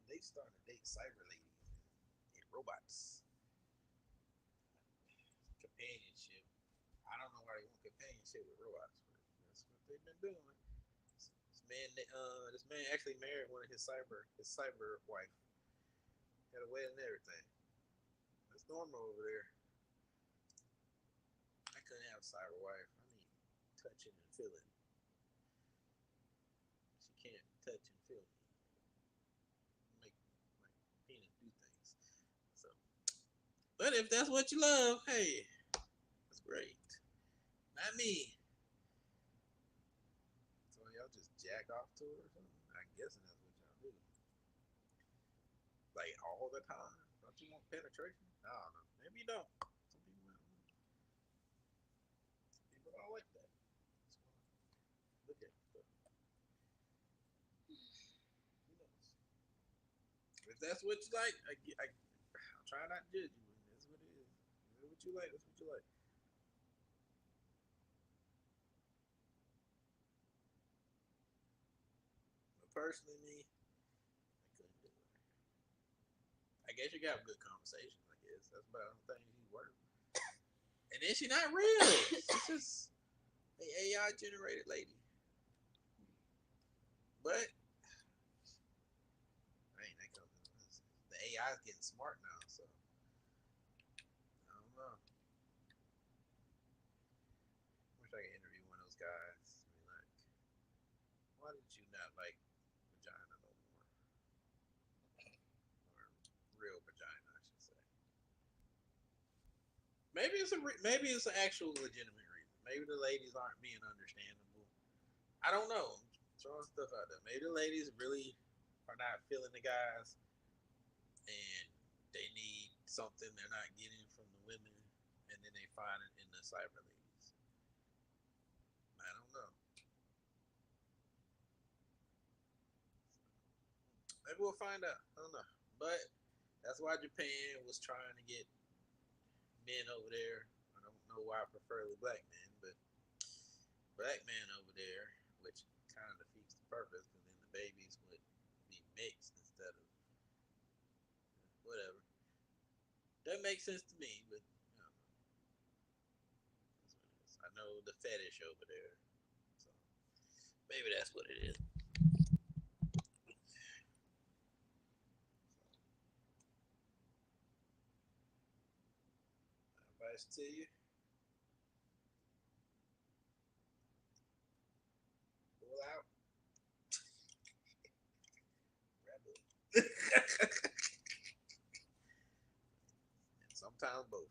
They starting to date cyber ladies and robots. Companionship. I don't know why they want companionship with robots, but that's what they've been doing. This man actually married one of his cyber wife. Had a wedding and everything. That's normal over there. I couldn't have a cyber wife. I need touching and feeling. She can't touch and feel me. Make my penis do things. So, but if that's what you love, hey, that's great. Not me. So y'all just jack off to her or something? I'm guessing that's what y'all do. Like all the time? Don't you want penetration? I don't know. Maybe you don't. Some people don't. People don't like that. Look at it. Who knows? If that's what you like, I'll try not to judge you. That's what it is. That's what you like. That's what you like. But personally, me, I couldn't do it. I guess you got good conversations. I guess that's about the thing you work. And then she's not real. She's just an AI generated lady. But that comes. The AI is getting smart now, so I don't know. Wish I could interview one of those guys. I mean, like, why did you not like vagina no more? Or real vagina, I should say. Maybe it's an actual legitimate reason. Maybe the ladies aren't being understandable. I don't know. I'm throwing stuff out there. Maybe the ladies really are not feeling the guys, and they need something they're not getting from the women, and then they find it in the cyber ladies. I don't know. Maybe we'll find out. I don't know. But that's why Japan was trying to get men over there. I don't know why preferably black men, but black men over there, which kind of defeats the purpose because then the babies would be mixed instead of whatever. That makes sense to me, but you know, I know the fetish over there, so maybe that's what it is. nice to you. Pull out. Rebel. And sometimes both.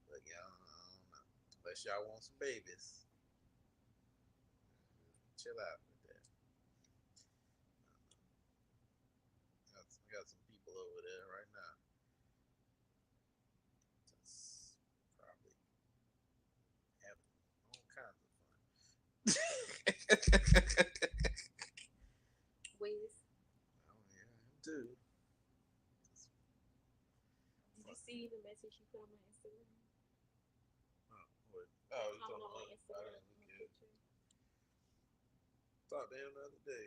But y'all, I don't know. Unless y'all want some babies, chill out with that. I got some people over there right now. Just probably having all kinds of fun. Wiz, Oh yeah, him too. did you see the message you put on my Instagram? Oh, what? Oh, you Comment talking on my about? I Instagram didn't on look my at it. picture. Talked to him the other day.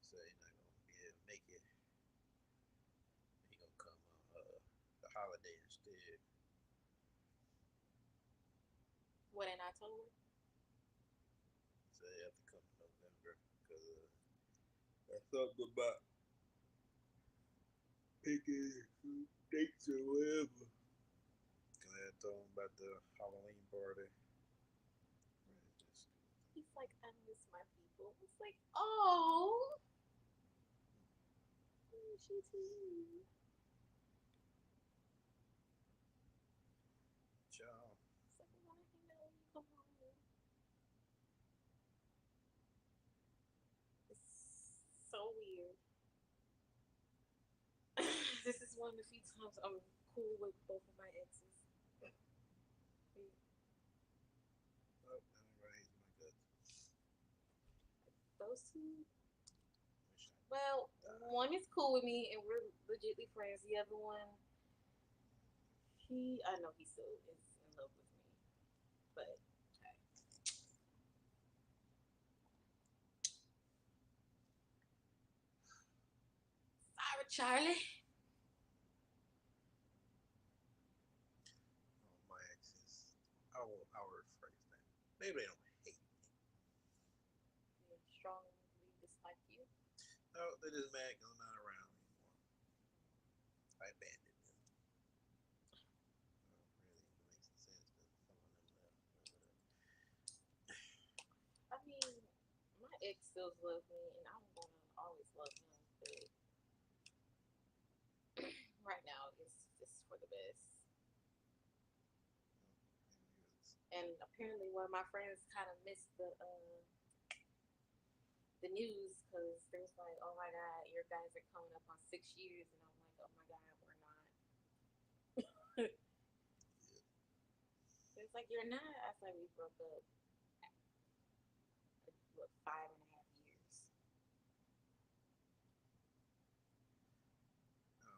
Said he's not gonna be able to make it. He gonna come on the holiday instead. What in October? So he have to come in November because that's something about picking dates or whatever. Cause I told him about the Halloween party. He's like, I miss my people. It's like, oh, I miss you too. Y'all, It's like, I want to hang out when you come home. It's so weird. This is one of the few times I'm cool with both of my exes. oh, everybody hates my guts. Those two, Wish I well, died. one is cool with me and we're legitly friends. The other one, I know he still is in love with me, but hey. Sorry, Charlie. Oh, my exes. I will rephrase that. Maybe they don't hate me. They strongly dislike you. No, they're just mad because I'm not around anymore. I abandoned them. Really, it makes sense because some of them left. I mean, my ex still loves me, and I'm gonna always love him. But right now, it's just for the best. And apparently, one of my friends kind of missed the news because they was like, "Oh my God, your guys are coming up on 6 years," and I'm like, "Oh my God, we're not." It's like you're not. I was like, we broke up. What, 5.5 years? Oh, I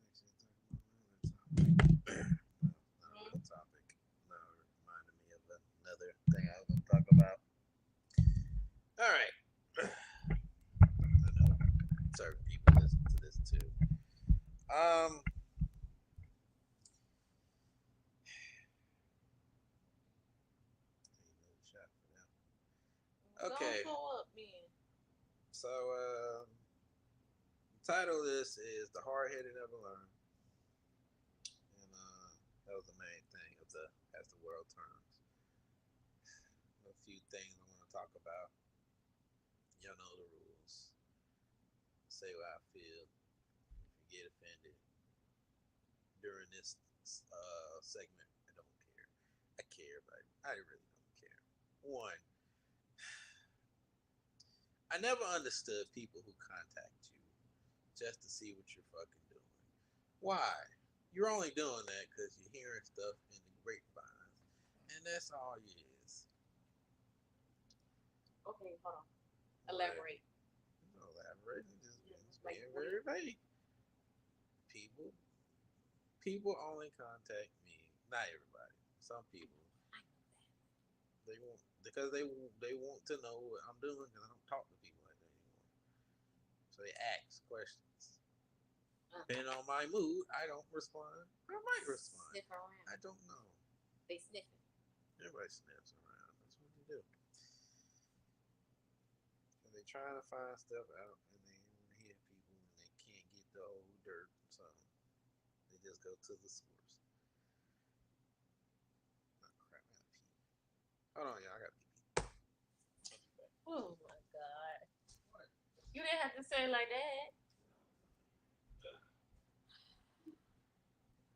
actually talking about another topic. Well, not a real topic. No, it reminded me of another thing I was going to talk about. All right. I know certain people listen to this too. Um, another shot for them. Don't Okay, pull up, man. so the title of this is "The Hard Headed Never Learn," and that was the main thing of the as the world turns. A few things I want to talk about. Y'all know the rules. Say what I feel. If you get offended during this segment, I don't care. I care, but I really don't care. One, I never understood people who contact you just to see what you're fucking doing. Why? You're only doing that because you're hearing stuff in the grapevine, and that's all it is. Okay, hold on. What? Elaborate. No elaboration, just Like, being what do very you? vague. People, people only contact me. Not everybody. Some people I know that. they want they want to know what I'm doing because I don't talk to people like that anymore. So they ask questions. Depending on my mood, I don't respond. I might respond. Sniff around. I don't know. They sniffing. Everybody sniffs around. That's what you do. And they trying to find stuff out, and they want to hear people, and they can't get the old dirt. So they just go to the source. Oh, crap, I gotta pee. Hold on, y'all. I gotta pee. Oh my god. You didn't have to say it like that.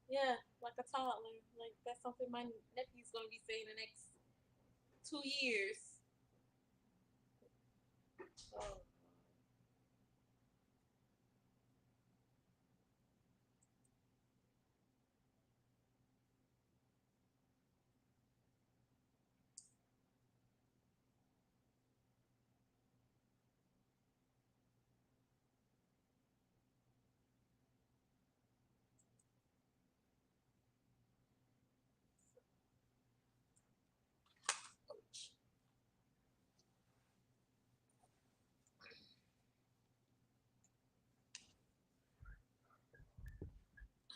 Yeah, like a toddler. Like that's something my nephew's gonna be saying the next 2 years. Oh.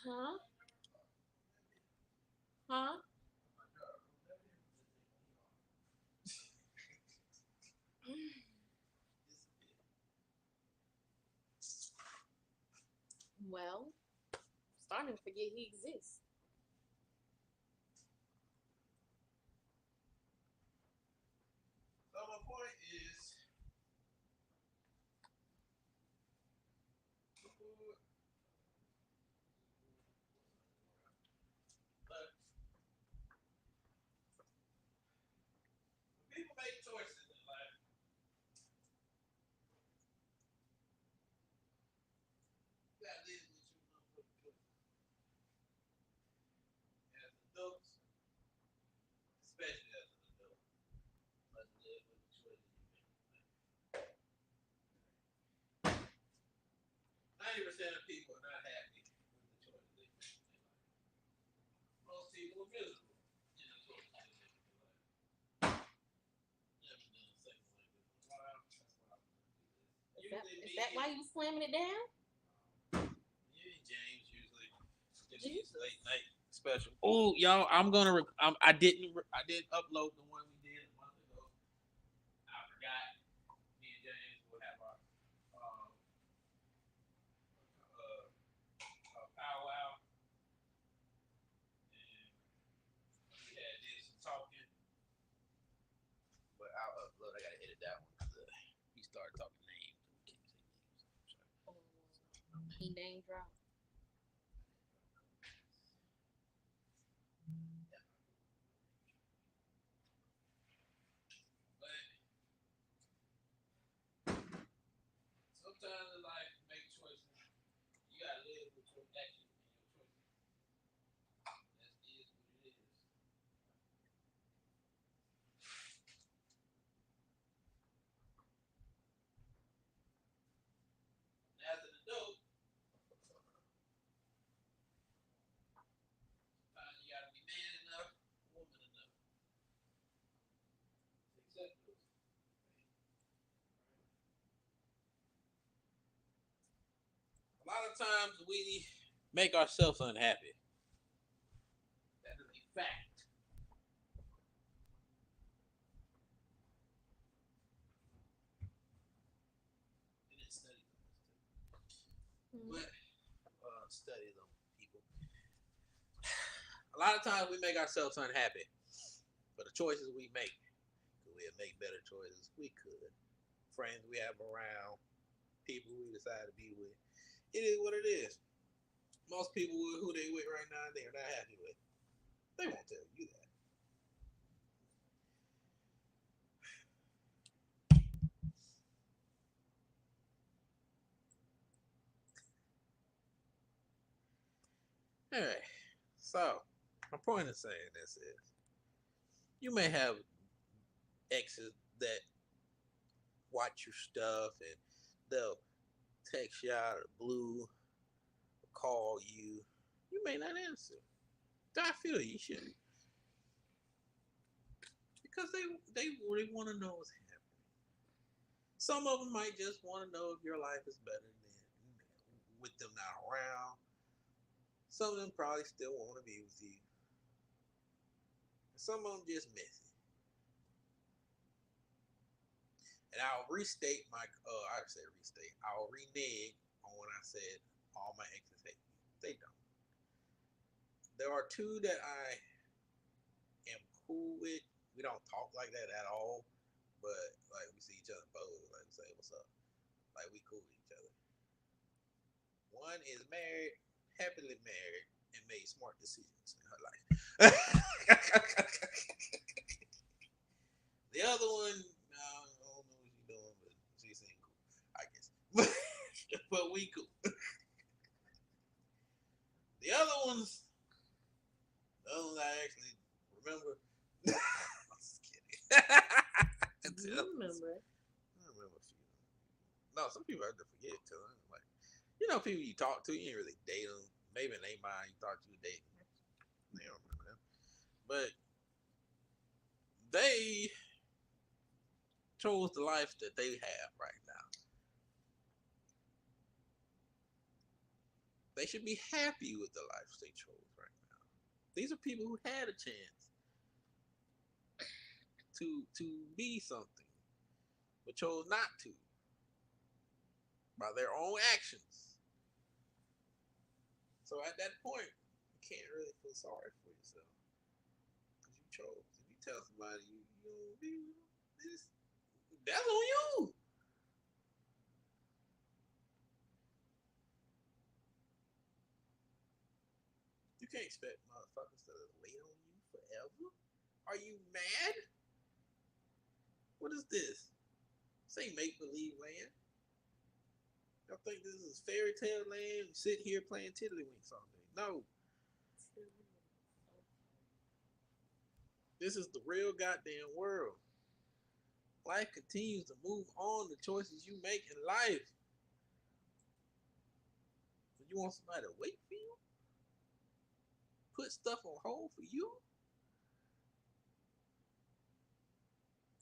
Huh? Huh? Well, starting to forget he exists. So my point is, look, people make choices in life. You gotta live with your motherfucking choices. As adults, especially as an adult, must live with the choices you make. 90% of people are not happy with the choices they make in their life. Most people are miserable in the choices they make in their life. Never done a segment like this in a while. That's why I'm gonna do this. Is that why you slamming it down? Yeah, James usually do these late night special. Oh, y'all, I didn't upload the one we did a month ago. I forgot. Me and James will have our powwow, and we had did some talking. But I'll upload. I gotta edit that one because he started talking names. We can't say names. He name dropped. But sometimes in life, you make choices. You gotta live with your actions and your choices. That is what it is. And as an adult, sometimes you gotta be man enough, woman enough to accept those things. A lot of times we make ourselves unhappy. That is a fact. We didn't study on this too. But studies on people. A lot of times we make ourselves unhappy for the choices we make. Could we make better choices? We could. Friends we have around, people we decide to be with. It is what it is. Most people who they with right now, they are not happy with. They won't tell you that. All right. So my point in saying this is, you may have exes that watch your stuff and they'll text you out of the blue, call you. You may not answer. I feel you shouldn't, because they really want to know what's happening. Some of them might just want to know if your life is better than with them not around. Some of them probably still want to be with you. Some of them just messy. And I'll restate my, I said restate. I'll renege on when I said all my exes hate me. They don't. There are two that I am cool with. We don't talk like that at all, but like we see each other both, like we say what's up, like we cool with each other. One is married, happily married, and made smart decisions in her life. The other one, no, I don't know what she's doing, but she seems cool, I guess. But we cool. The other ones, the other ones I actually remember. I'm just kidding. You remember? I remember a few. No, some people I just forget too. Like, you know, people you talk to, you ain't really date them. Maybe in their mind, you thought you were dating. They don't remember them. But they chose the life that they have right now. They should be happy with the life they chose right now. These are people who had a chance to be something, but chose not to by their own actions. So at that point, you can't really feel sorry for yourself because you chose. If you tell somebody you don't be this, that's on you. You can't expect motherfuckers to wait on you forever. Are you mad? What is this? This ain't make believe land. Y'all think this is fairy tale land? You sit here playing tiddlywinks all day. No, this is the real goddamn world. Life continues to move on. The choices you make in life. So you want somebody to wait for you? Put stuff on hold for you?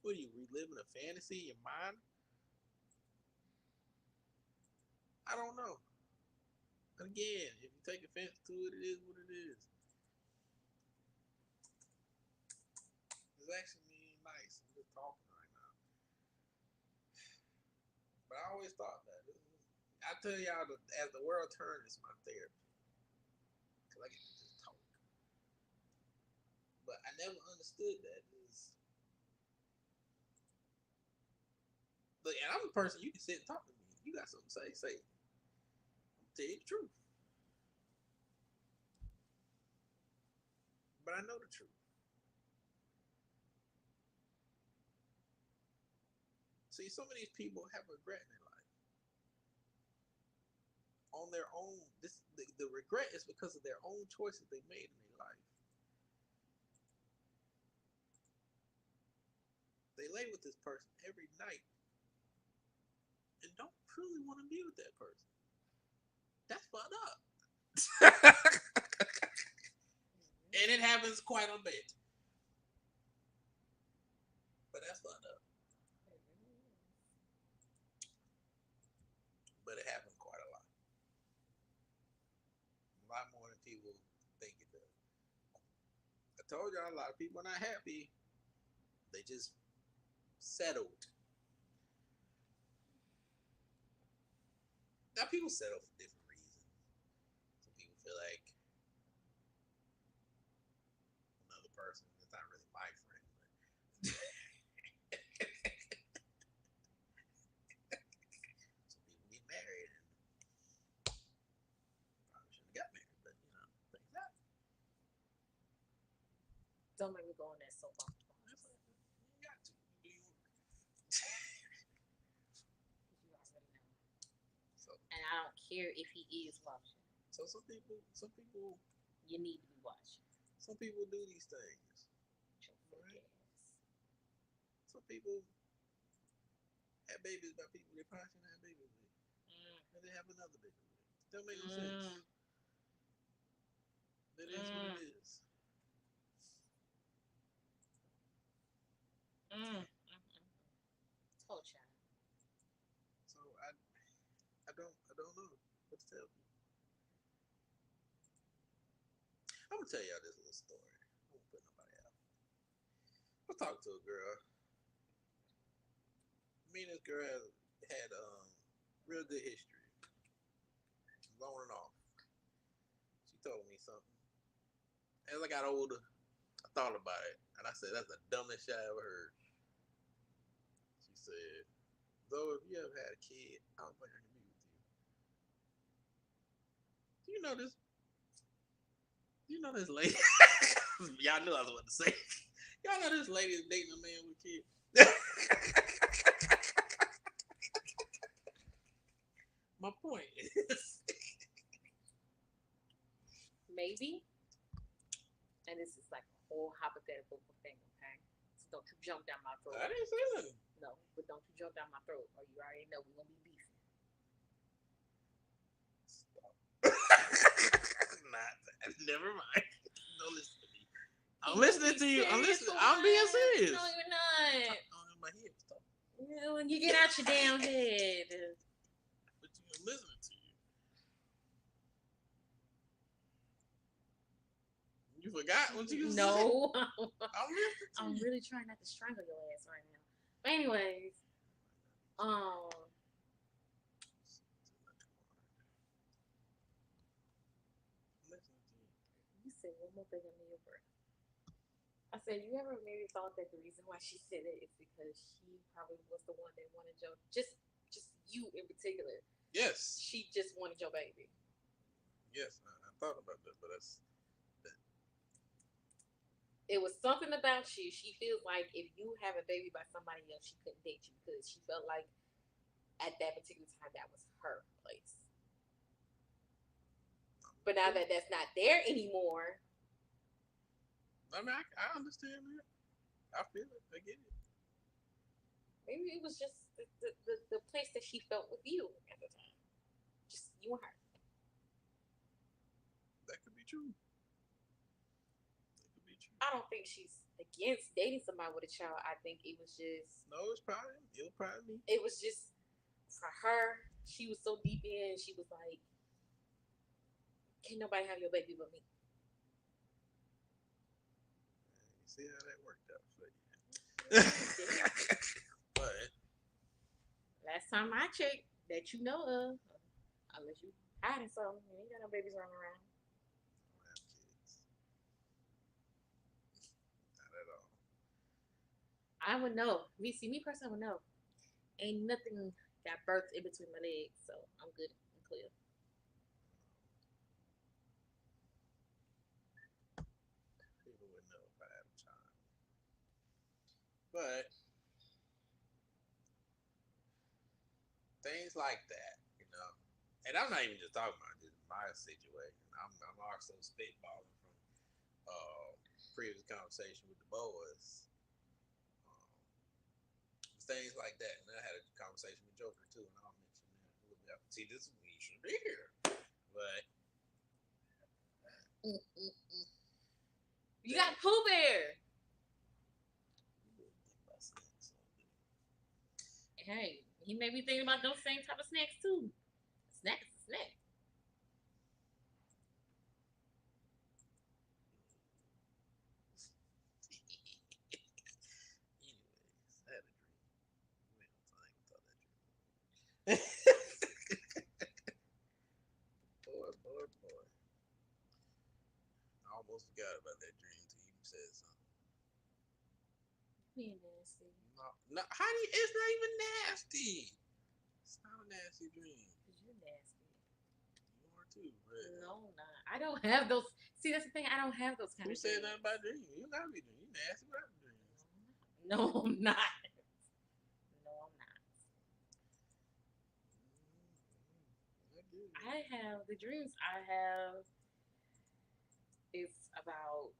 What are you reliving a fantasy in your mind? I don't know. Again, if you take offense to it, it is what it is. It's actually nice. I'm just talking right now. But I always thought that. I tell y'all, as the world turns, it's my therapy. Because I get to just talk. But I never understood that. Look, and I'm a person, you can sit and talk to me. You got something to say, say it. I'm tell you the truth. But I know the truth. See, some of these people have regret in their life. On their own, the regret is because of their own choices they made in their life. They lay with this person every night and don't truly want to be with that person. That's fucked up. And it happens quite a bit. But that's fucked up. But it happens quite a lot. A lot more than people think it does. I told y'all a lot of people are not happy. They just settled. Now people settle for different reasons. Some people feel like another person is not really my friend, but some people get married and probably shouldn't have got married, but you know, things happen. Don't make me go on that soapbox. You got to. You do your work. You already know. So, And I don't care if he is watching. so some people, You need to be watching. some people do these things. Your fake ass. Some people have babies by people they probably shouldn't have babies with, and they have another baby with. Don't make no sense. That is what it is. Oh, child. So I don't know what to tell people. I'm gonna tell y'all this little story. I won't put nobody out. I was talking to a girl. Me and this girl had real good history, on and off. She told me something. as I got older, I thought about it, and I said, "That's the dumbest shit I ever heard." She said, "Though if you ever had a kid, I don't think I can be with you." Do you know this? Do you know this lady? Y'all knew I was about to say. Y'all know this lady is dating a man with kids. My point is, Maybe, and this is like a whole hypothetical thing, okay? So don't you jump down my throat. I didn't say nothing. No, but don't you jump down my throat, or you already know we're gonna be beefing. Not that. Never mind. Don't listen to me. I'm listening to you. I'm Serious listening. for I'm being once. serious. No, you're not. My head was talking. Yeah, when you get out your damn head. But I'm listening to you. You forgot what you used to say? No. I'm listening to I'm you. really trying not to strangle your ass right now. But anyways, um, you said one more thing under your breath. I said, you ever maybe thought that the reason why she said it is because she probably was the one that wanted your just you in particular. Yes. She just wanted your baby. Yes, I thought about that, but that's It was something about you. She feels like if you have a baby by somebody else, she couldn't date you because she felt like at that particular time that was her place. But now that that's not there anymore, I mean, I understand that. I feel it. I get it. maybe it was just the place that she felt with you at the time. Just you and her. That could be true. That could be true. I don't think she's against dating somebody with a child. I think it was just No, it was probably me. it was just for her. She was so deep in. She was like, "Can't nobody have your baby but me." You see how that worked out for you. But Last time I checked, that you know of, unless you hiding something, you ain't got no babies running around. I don't have kids. Not at all. I would know. Me personally, I would know. Ain't nothing got birth in between my legs, so I'm good. I'm clear. People would know if I had a child. But things like that, you know. And I'm not even just talking about just my situation. I'm also spitballing from previous conversation with the boys. Um, things like that. And I had a conversation with Joker too, and I'll mention that a little bit. See, this is when you should be here. But You got Pooh Bear. Hey, he made me think about those same type of snacks too. Snacks, snack. anyways, I had a dream. I ain't gonna tell that dream. Boy. I almost forgot about that dream till you said something. Being nasty. No, how do you, it's not even nasty. It's not a nasty dream. Cause you're nasty. You are too, but No, not. I don't have those. See, that's the thing. I don't have those kind who of said dreams. nothing about dreams? You gotta be dreaming. You nasty about dreams. No, I'm not. No, I'm not. I have the dreams I have is about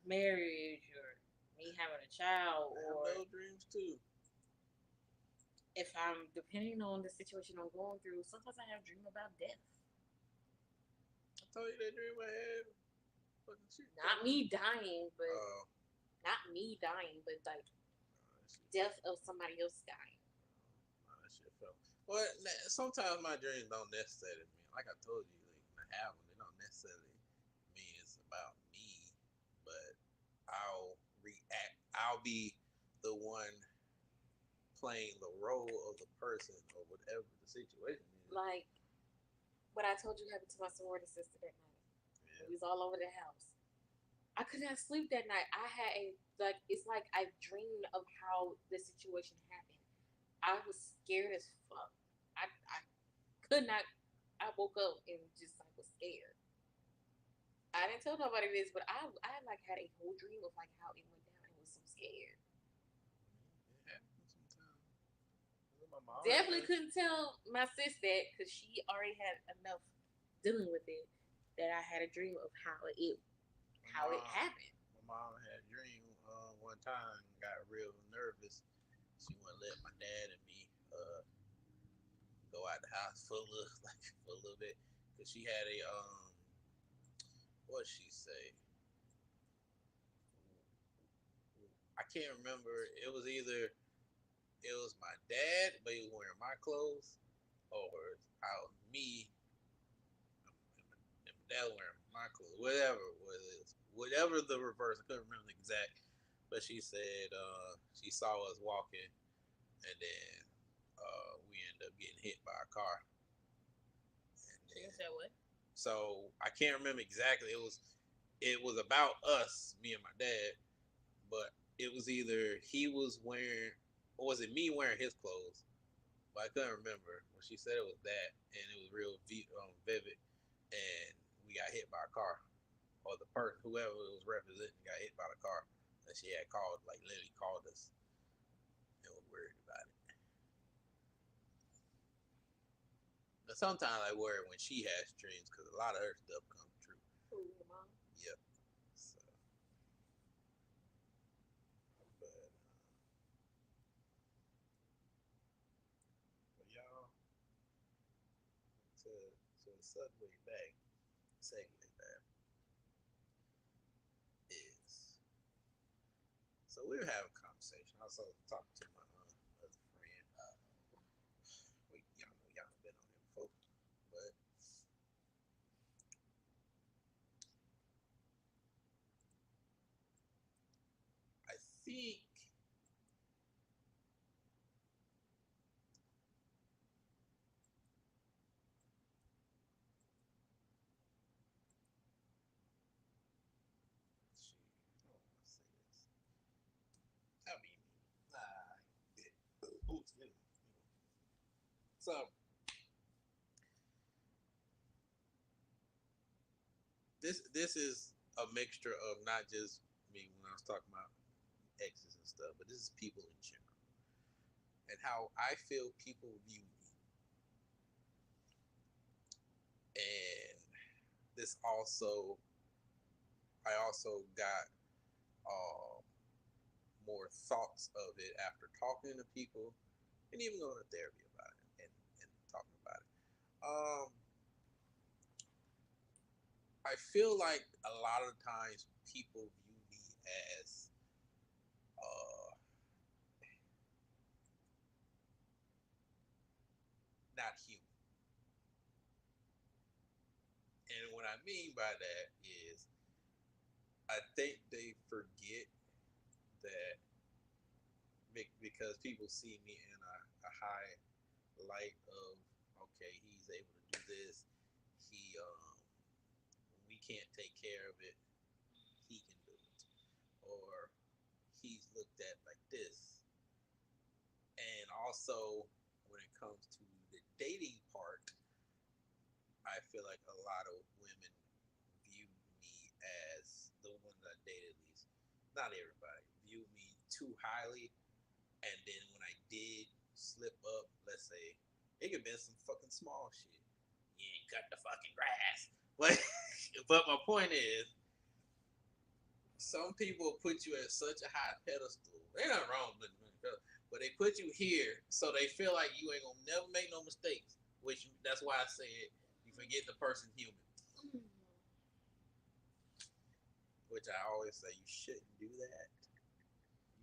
marriage or me having a child I have or those dreams too. if I'm depending on the situation I'm going through, sometimes I have a dream about death. I told you that dream I had. Fucking shit. Not me dying, but Oh, not me dying, but like that shit. death of somebody else dying. That shit felt. Well, sometimes my dreams don't necessarily mean, like I told you, like when I have them, they don't necessarily mean it's about me, but I'll be the one playing the role of the person or whatever the situation is. Like what I told you happened to my sorority sister that night. Yeah. We was all over the house. I could not sleep that night. I had a like it's like I dreamed of how the situation happened. I was scared as fuck. I could not. I woke up and just like was scared. I didn't tell nobody this, but I like had a whole dream of like how it went down and was so scared. It happens sometimes. My mom had Definitely that. couldn't tell my sis that because she already had enough dealing with it that I had a dream of My how it mom, happened. my mom had a dream one time. Got real nervous. She wouldn't let my dad and me go out the house for a little, like for a little bit, because she had a what she say? I can't remember. It was either it was my dad, but he was wearing my clothes, or out me and my dad wearing my clothes, whatever it was, whatever the reverse. I couldn't remember the exact, but she said she saw us walking, and then we ended up getting hit by a car. And She then, said what? so I can't remember exactly. It was about us, me and my dad, but it was either he was wearing, or was it me wearing his clothes? But I couldn't remember. When she said it was that, and it was real vivid, and we got hit by a car, or the person, whoever it was representing, got hit by the car, and she had called, like literally called us, and was worried about it. But sometimes I worry when she has dreams because a lot of her stuff comes true. Who, your mom? Yep. So, but y'all, to the subway back, segue back is, so we were having a conversation. I was talking to my other friend. Y'all been on there before, but I think she, I don't want to say this. I mean, nah, oops, so this is a mixture of not just me when I was talking about exes and stuff, but this is people in general and how I feel people view me. And this also, I also got um, more thoughts of it after talking to people and even going to therapy about it and talking about it. I feel like a lot of times people view me as uh, not human. And what I mean by that is I think they forget that because people see me in a high light of, okay, he's able to do this. He when we can't take care of it, he can do it, or he's looked at like this. And also, when it comes to the dating part, I feel like a lot of women view me as the ones I dated, at least not everybody, view me too highly. And then when I did slip up, let's say it could have been some fucking small shit. You ain't cut the fucking grass. But but my point is, some people put you at such a high pedestal. They're not wrong, but they put you here so they feel like you ain't gonna never make no mistakes. Which that's why I said you forget the person human. Which I always say you shouldn't do that.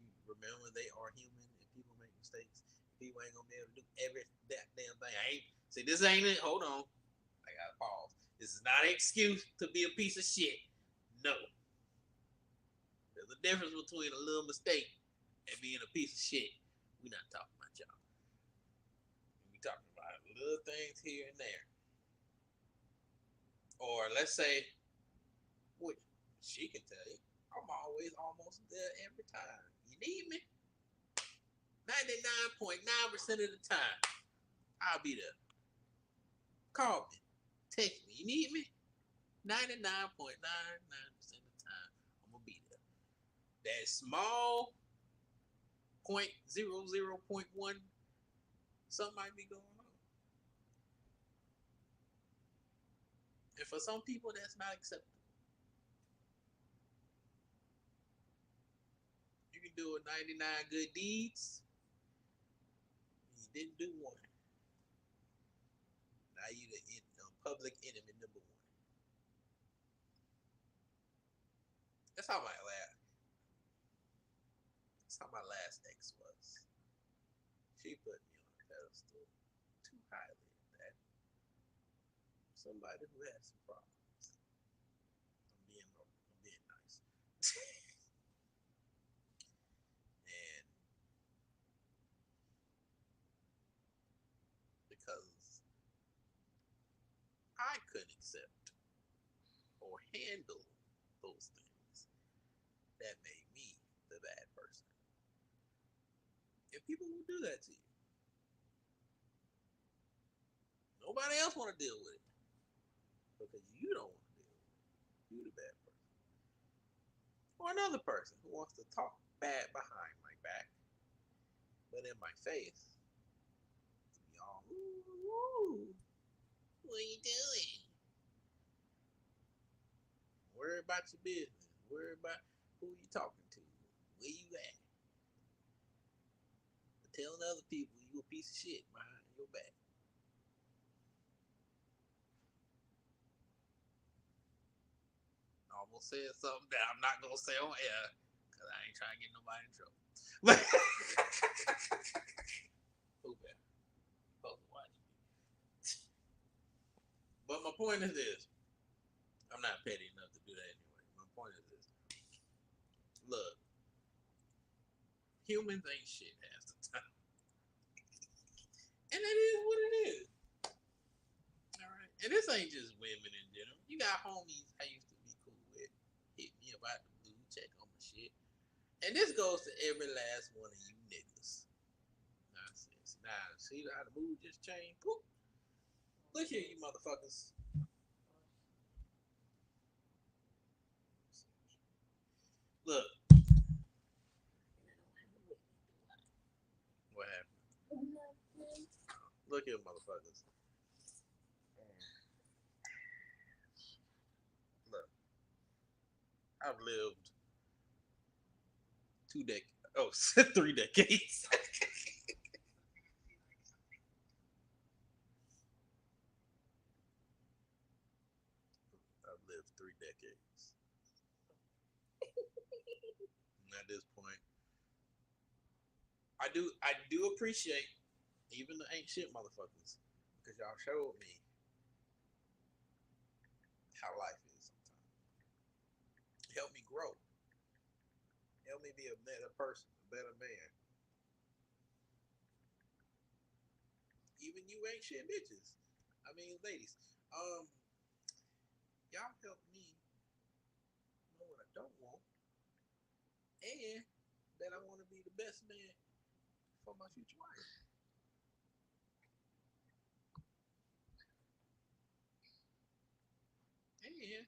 You remember they are human and people make mistakes. People ain't gonna be able to do every that damn thing. I ain't see this ain't it. Hold on. I gotta pause. This is not an excuse to be a piece of shit. No. There's a difference between a little mistake and being a piece of shit. We're not talking about y'all. We talking about little things here and there. Or let's say, which She can tell you. I'm always almost there every time. You need me? 99.9% of the time, I'll be there. Call me. Text me. You need me? 99.99% of the time, I'm going to be there. That small 0.00.1, something might be going on. And for some people, that's not acceptable. You can do a 99 good deeds. You didn't do one. Now you the public enemy number one. That's how my last ex was. She put me on a pedestal too highly. That somebody who had some problems. I'm being nice. And because I couldn't accept or handle those things, that made me the bad person. And people will do that to you. Nobody else want to deal with it because you don't want to deal with it. You the bad person. Or another person who wants to talk bad behind my back, but in my face, be all, ooh, what are you doing? Worry about your business. Worry about who you talking to. Where you at? But telling other people you a piece of shit behind your back. I almost said something that I'm not gonna say on air because I ain't trying to get nobody in trouble. But who better? Supposed to watch me. But my point is this. I'm not petty enough to do that anyway. My point is this. Look, humans ain't shit half the time. And it is what it is. Alright. And this ain't just women in general. You got homies I used to be cool with. Hit me about the blue, check on my shit. And this goes to every last one of you niggas. Nonsense. Now, see how the mood just changed? Poop. Look here, you motherfuckers. Look. What happened? Look here, motherfuckers. Look. I've lived 3 decades. I've lived 3 decades. And at this point, I do appreciate even the ain't shit motherfuckers because y'all showed me how life is sometimes. Help me grow. Help me be a better person, a better man. Even you ain't shit bitches. I mean, ladies. Y'all help me know what I don't want, and that I want to be the best man for my future wife. And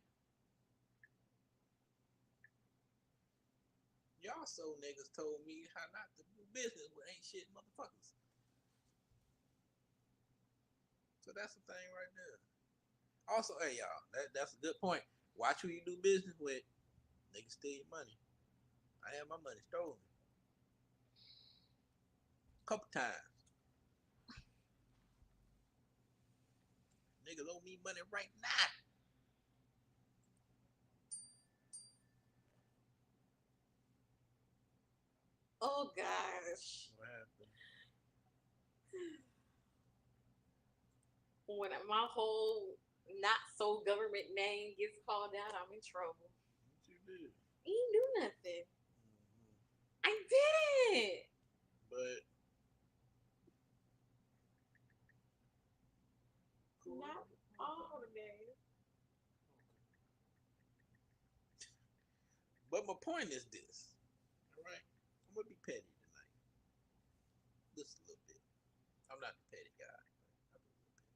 y'all so niggas told me how not to do business with ain't shit motherfuckers. So that's the thing right there. Also, hey y'all, that's a good point. Watch who you do business with. Niggas steal your money. I had my money stolen a couple times. Niggas owe me money right now. Oh gosh. What happened? When my whole not so government name gets called out, I'm in trouble. What you did? You didn't do nothing. Mm-hmm. I didn't. But Not all the days. But my point is this. All right, I'm gonna be petty tonight, just a little bit. I'm not the petty guy. But I'm a little petty.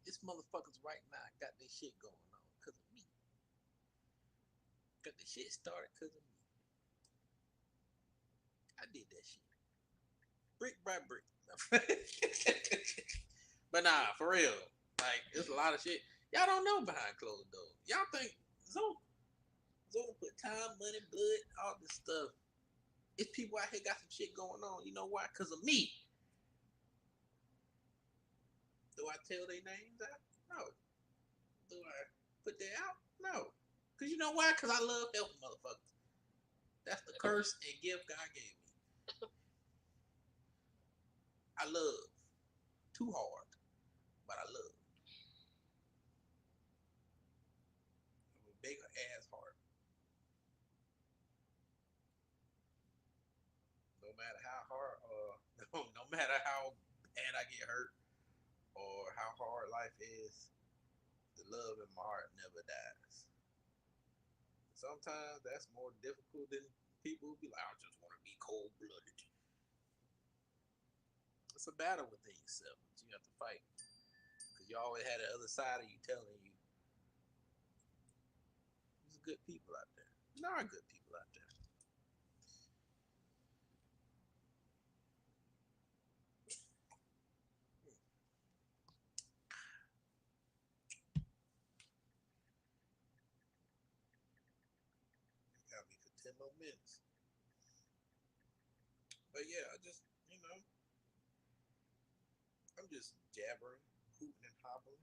This motherfuckers right now got this shit going on because of me. Got the shit started because of me. I did that shit brick by brick. But nah, for real. Like, it's a lot of shit y'all don't know behind closed doors. Y'all think Zoe put time, money, blood, all this stuff. It's people out here got some shit going on. You know why? Because of me. Do I tell their names out? No. Do I put that out? No. Because you know why? Because I love helping motherfuckers. That's the curse and gift God gave me. I love. Too hard. But I love. I'm a big ass heart. No matter how hard, no matter how bad I get hurt or how hard life is, the love in my heart never dies. Sometimes that's more difficult than people who be like, I just want to be cold blooded. It's a battle within yourself that you have to fight. Because you always had the other side of you telling you, there's good people out there. There are good people out there. You got me for 10 more minutes. But yeah, I'm just jabbering, hooting and hobbling.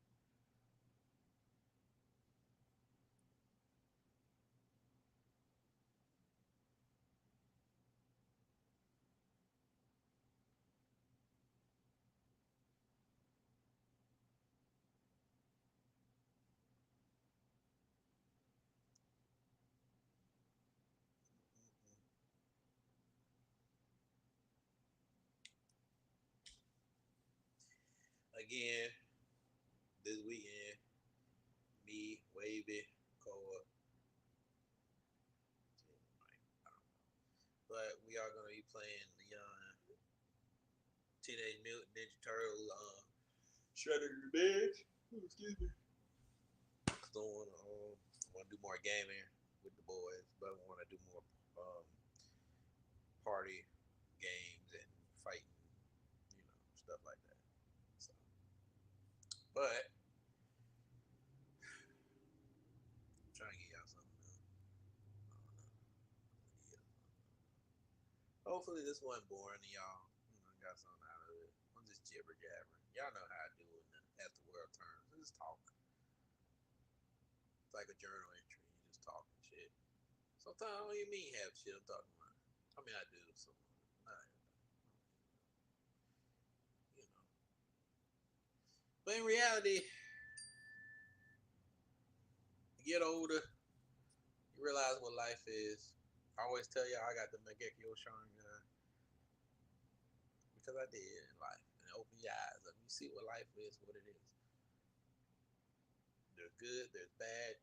Again, this weekend, me, Wavy, Koa, but we are going to be playing the Teenage Mutant Ninja Turtle Shredder Revenge. Excuse me. So I want to do more gaming with the boys, but I want to do more um, party games and fighting, stuff like that. So, but I'm trying to get y'all something new. Yeah. Hopefully this wasn't boring to y'all. Got something out of it. I'm just jibber jabbering. Y'all know how I do it as the world turns. I just talk. It's like a journal entry. You just talking shit. Sometimes I don't even mean half shit I'm talking about. I mean I do. So not you know. But in reality, you get older, you realize what life is. I always tell y'all I got the Mangekyo Sharingan because I did in life. And open your eyes up. You see what life is, what it is. There's good, there's bad.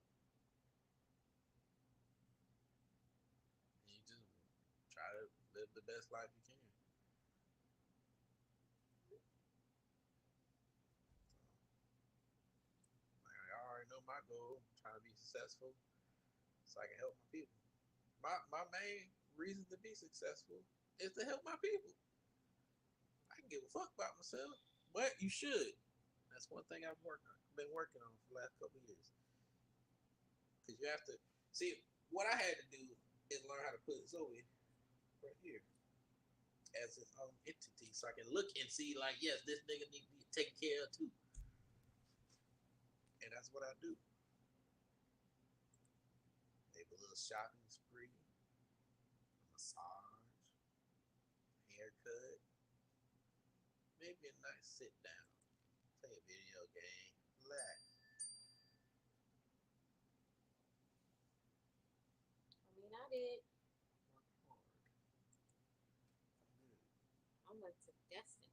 And you just try to live the best life you can. Like, I already know my goal. I'm trying to be successful so I can help my people. My main reason to be successful is to help my people. I can give a fuck about myself, but you should. That's one thing been working on for the last couple of years. Because you have to see what I had to do is learn how to put Zoe right here as its own entity, so I can look and see like, yes, this nigga need to be taken care of too, and that's what I do. Maybe a little shopping spree, massage, haircut, maybe a nice sit down, play a video game, relax. I mean, I did. Work hard. Good. I went to Destin.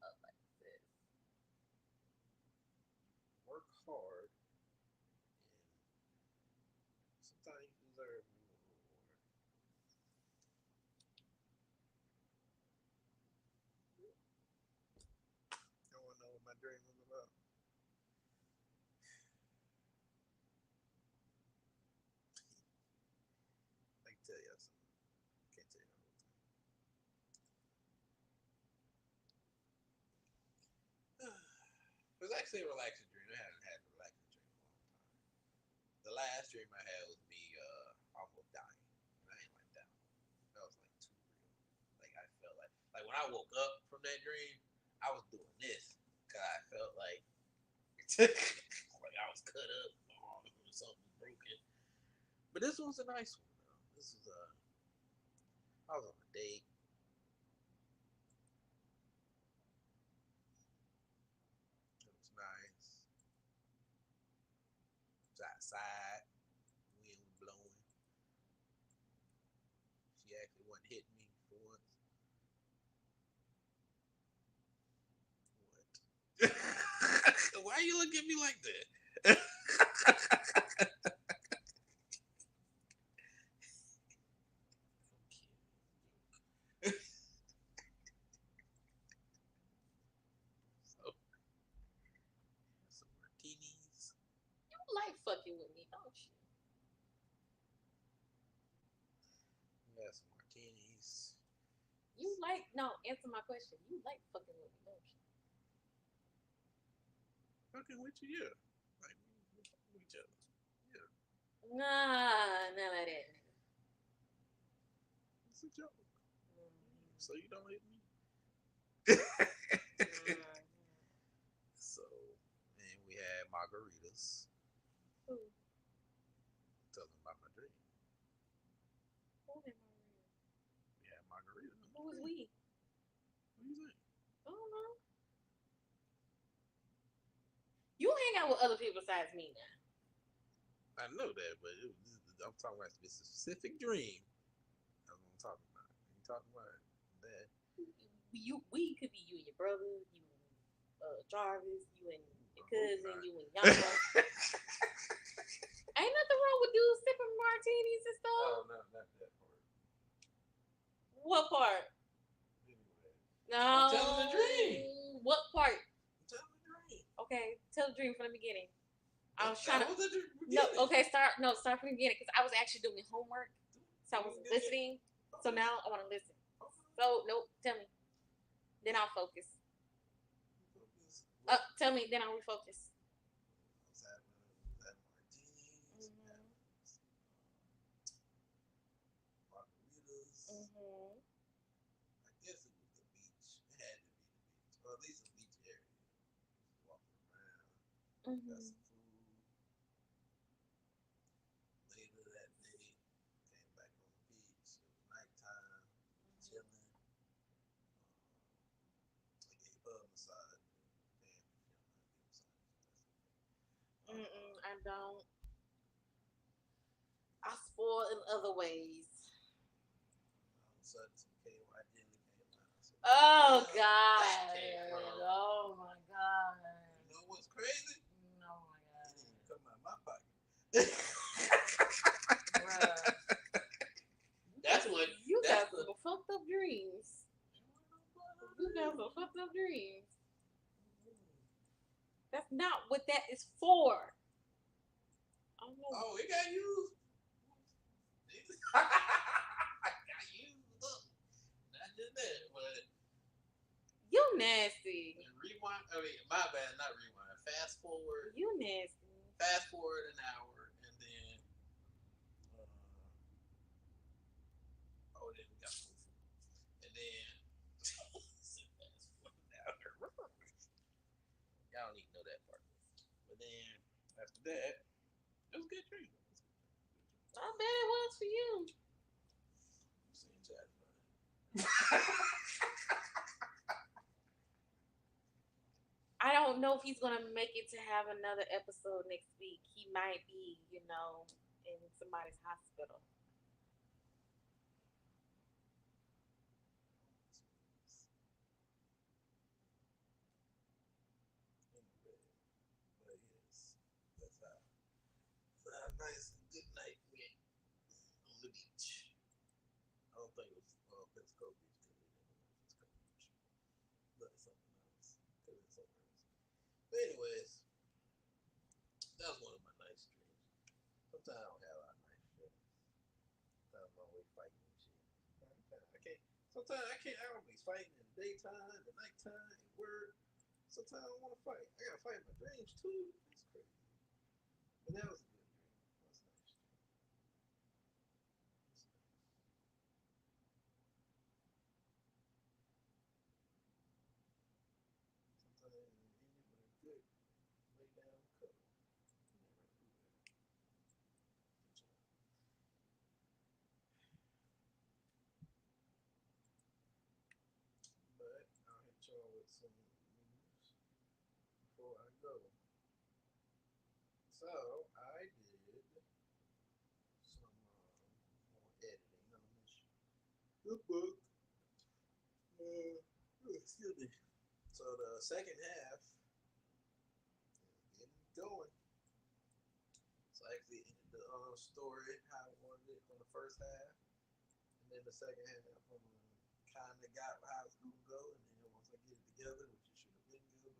Like this. Work hard. And sometimes you deserve a little reward. You want to know what my dream was about? I can tell y'all something. Can't tell you the whole thing. It was actually a relaxing dream. I haven't had a relaxing dream in a long time. The last dream I had was me almost dying. And I ain't like that one. That was like too real. Like I felt like when I woke up from that dream, I was doing this because I felt like like I was cut up or something was broken. But this was a nice one though. This was I was on a date. It was nice. It was outside. Wind was blowing. She actually wasn't hitting me for once. What? Why you looking at me like that? So, some martinis. You like fucking with me, don't you? We got some martinis. You like no. Answer my question. You like fucking with me, don't you? Fucking with you, yeah. Like we fucking with each other. Yeah. Nah, none of that. It's a joke. So you don't hit me. Mm. So, and we had margaritas. Who? Tell them about my dream. Who am I? We had margaritas. Who was we? What do you think? I don't know. You hang out with other people besides me now. I know that, but I'm talking about this specific dream. That's what I'm talking about. You talking about that? We could be you and your brother, you and Jarvis, you and your cousin, you and Yama. Ain't nothing wrong with dudes sipping martinis and stuff. Oh, no, not that part. What part? Anyway, No. I'm telling the dream. What part? I'm telling the dream. Okay, tell the dream from the beginning. I was That trying to. was the No, beginning. okay, start. No, start from the beginning because I was actually doing homework, so I was listening. So now I want to listen. So nope, tell me. Then I'll focus. Tell me, then I'll refocus. Was that martinis? Margaritas. I guess it was the beach. It had to be the beach, or at least a beach area. Just walking around. Got some food. Later that day, came back on the beach. It was nighttime. Chilling. I gave her a massage. Damn, if you don't know how to give a massage, that's okay. I don't. I spoil in other ways. All of a sudden, some KY jelly came out. So, Oh where God! that came from? Oh my God! You know what's crazy? Oh my God! It didn't even come out of my pocket. Bruh. That's what You that's got some fucked up dreams. You got some fucked up dreams. That's not what that is for. I don't know. Oh, it got used. I got used up. Not just that, but You nasty. rewind. I mean, my bad, not rewind. Fast forward. You nasty. Fast forward an hour, and then oh, then we got fufu, and then fast forward an hour. Y'all don't need to know that part. But then after that, it was a good dream. I bet it was for you. I don't know if he's gonna make it to have another episode next week. He might be, in somebody's hospital. But yes. sometimes I don't have a lot of nice feelings. Sometimes I'm always fighting and shit. I can't. Sometimes I can't. I always fighting in the daytime, the nighttime, at work. Sometimes I don't want to fight. I gotta fight my dreams too. That's crazy. But that was a good dream. That was a nice dream. That's nice. Sometimes it ended with a good lay down cuddle. You never do that. Good job. But I'll hit y'all with some news before I go. So I did some more editing on this good book. Excuse me. So the second half is getting going. So I actually ended the story how I wanted it on the first half, and then the second half kind of got how it's gonna go. And then once I get it together, which it should have been good,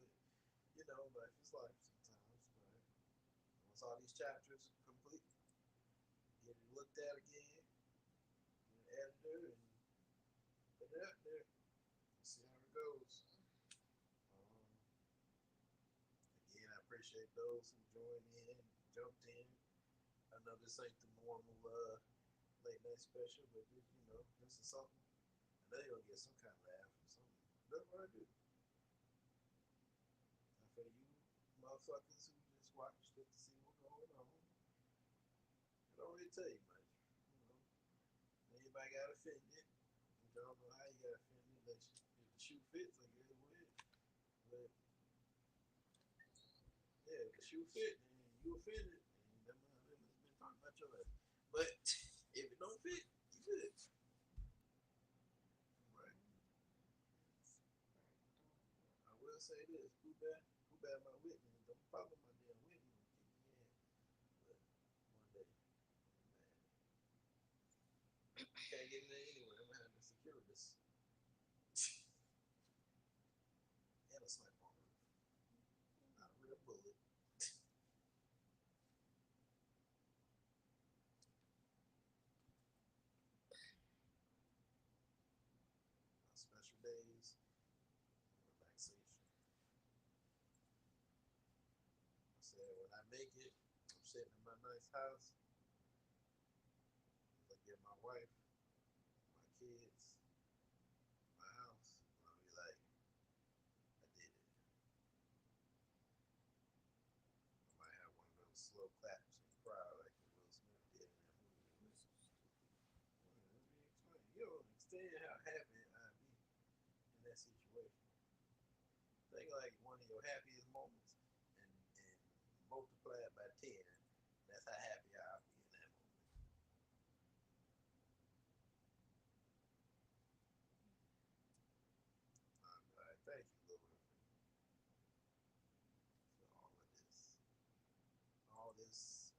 but life is life sometimes. But once all these chapters are complete, get it looked at again, get an editor, and put it out there. See how it goes. Um, Again, I appreciate those who joined in, jumped in. I know this ain't the normal late night special, but this is something. I know you'll get some kind of laugh or something. That's what I do. And for you motherfuckers who just watch just to see what's going on, I don't really tell you much. You know, anybody got offended. I don't know how you got offended. If the shoe fits, I guess it would. But yeah, if the shoe fit, then you offended, and them has been talking about your ass. But if it don't fit, you good. Right. I will say this: who bad my witness? Don't follow my damn witness. Yeah, but one day, man, can't get in there anyway. I'm gonna have to secure this and a sniper on roof. Not a real bullet. My special days, relaxation. I said when I make it, I'm sitting in my nice house. Look at my wife, my kids, my house. I'll be like, I did it. I might have one of those slow claps and cry like Will Smith did in that movie. It was so stupid. Let me explain. You don't understand how happy I'd be in that situation. Think like one of your happiest moments and multiply it by 10. That's how happy I'll be in that moment. I'm like, thank you, Lord, for all of this. All this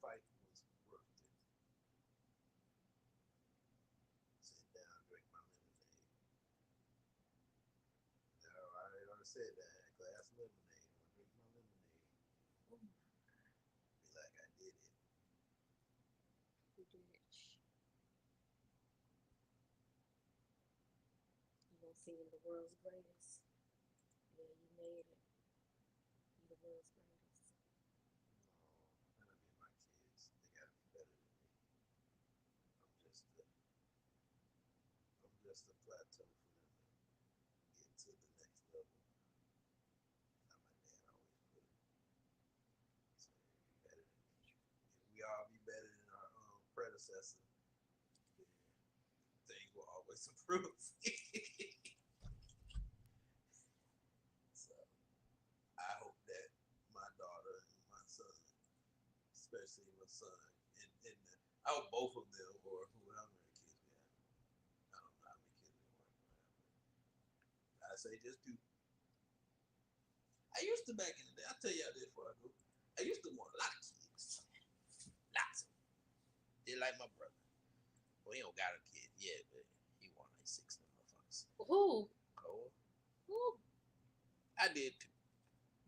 fight was worth it. Sit down, drink my lemonade. No, I already said that. A glass of lemonade. I'm gonna drink my lemonade. Be like, I did it. Bitch. You gonna see the world's greatest. Yeah, you made it. You the world's greatest. No, none of me, my kids, they gotta be better than me. I'm just a, I'm just a plateau for them to get to the next level. How my dad always put it. So be better than me. If we all be better than our predecessor, then things will always improve. So I hope that my daughter and my son, especially my son, and I hope both of them or whoever many kids we have. I don't know how many kids we want to have, but I say just two. I used to back in the day. I'll tell y'all this before I go. I used to want a lot of kids, lots of them. Just like my brother. Well, he don't got a kid yet, but he want like 6 of them motherfuckers. Who? Cole, Who? I did too.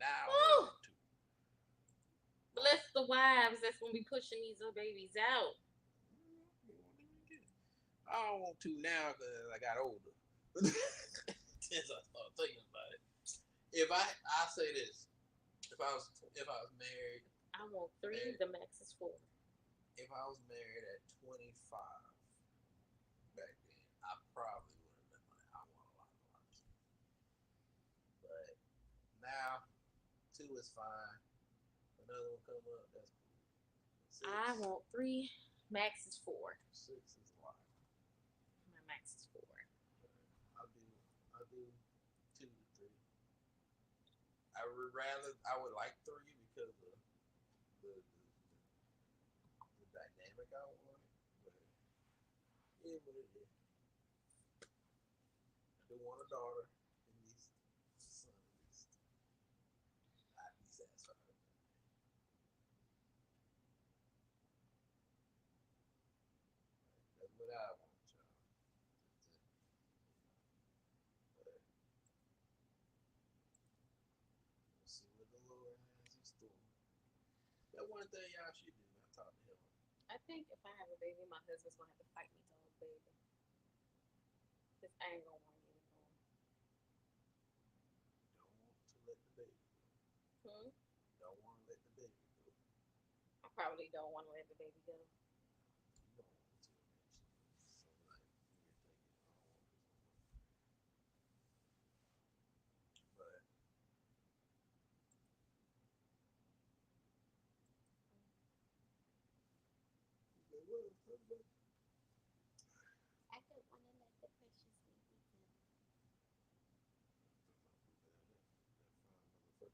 Now I only Who? want two. Bless the wives that's gonna be pushing these little babies out. I don't want to now because I got older. Since I started thinking about it. If I say this, if I was married, I want three. married The max is four. if I was married at 25 back then, I probably would have been like, I want a lot. But now, two is fine. Another one come up, that's cool. I Six, want three. Max is four. six is a lot. My max is four. I do 2 to 3. I would like 3 because of the dynamic I want. But yeah, what it is. I do want a daughter, at least, son at least. I'd be satisfied with that. That's what I want, y'all. But we'll see what the Lord has in store. That one thing y'all should do, I talk to him. I think if I have a baby, my husband's gonna have to fight me to hold the baby. Cause I ain't gonna want to give it to him. Don't want to let the baby go. Hmm? Don't want to let the baby go. I probably don't want to let the baby go. You don't want to eventually. So like you're thinking, I don't want this no more. But what? I don't want to let the precious baby go. That fine motherfucker distracted me. So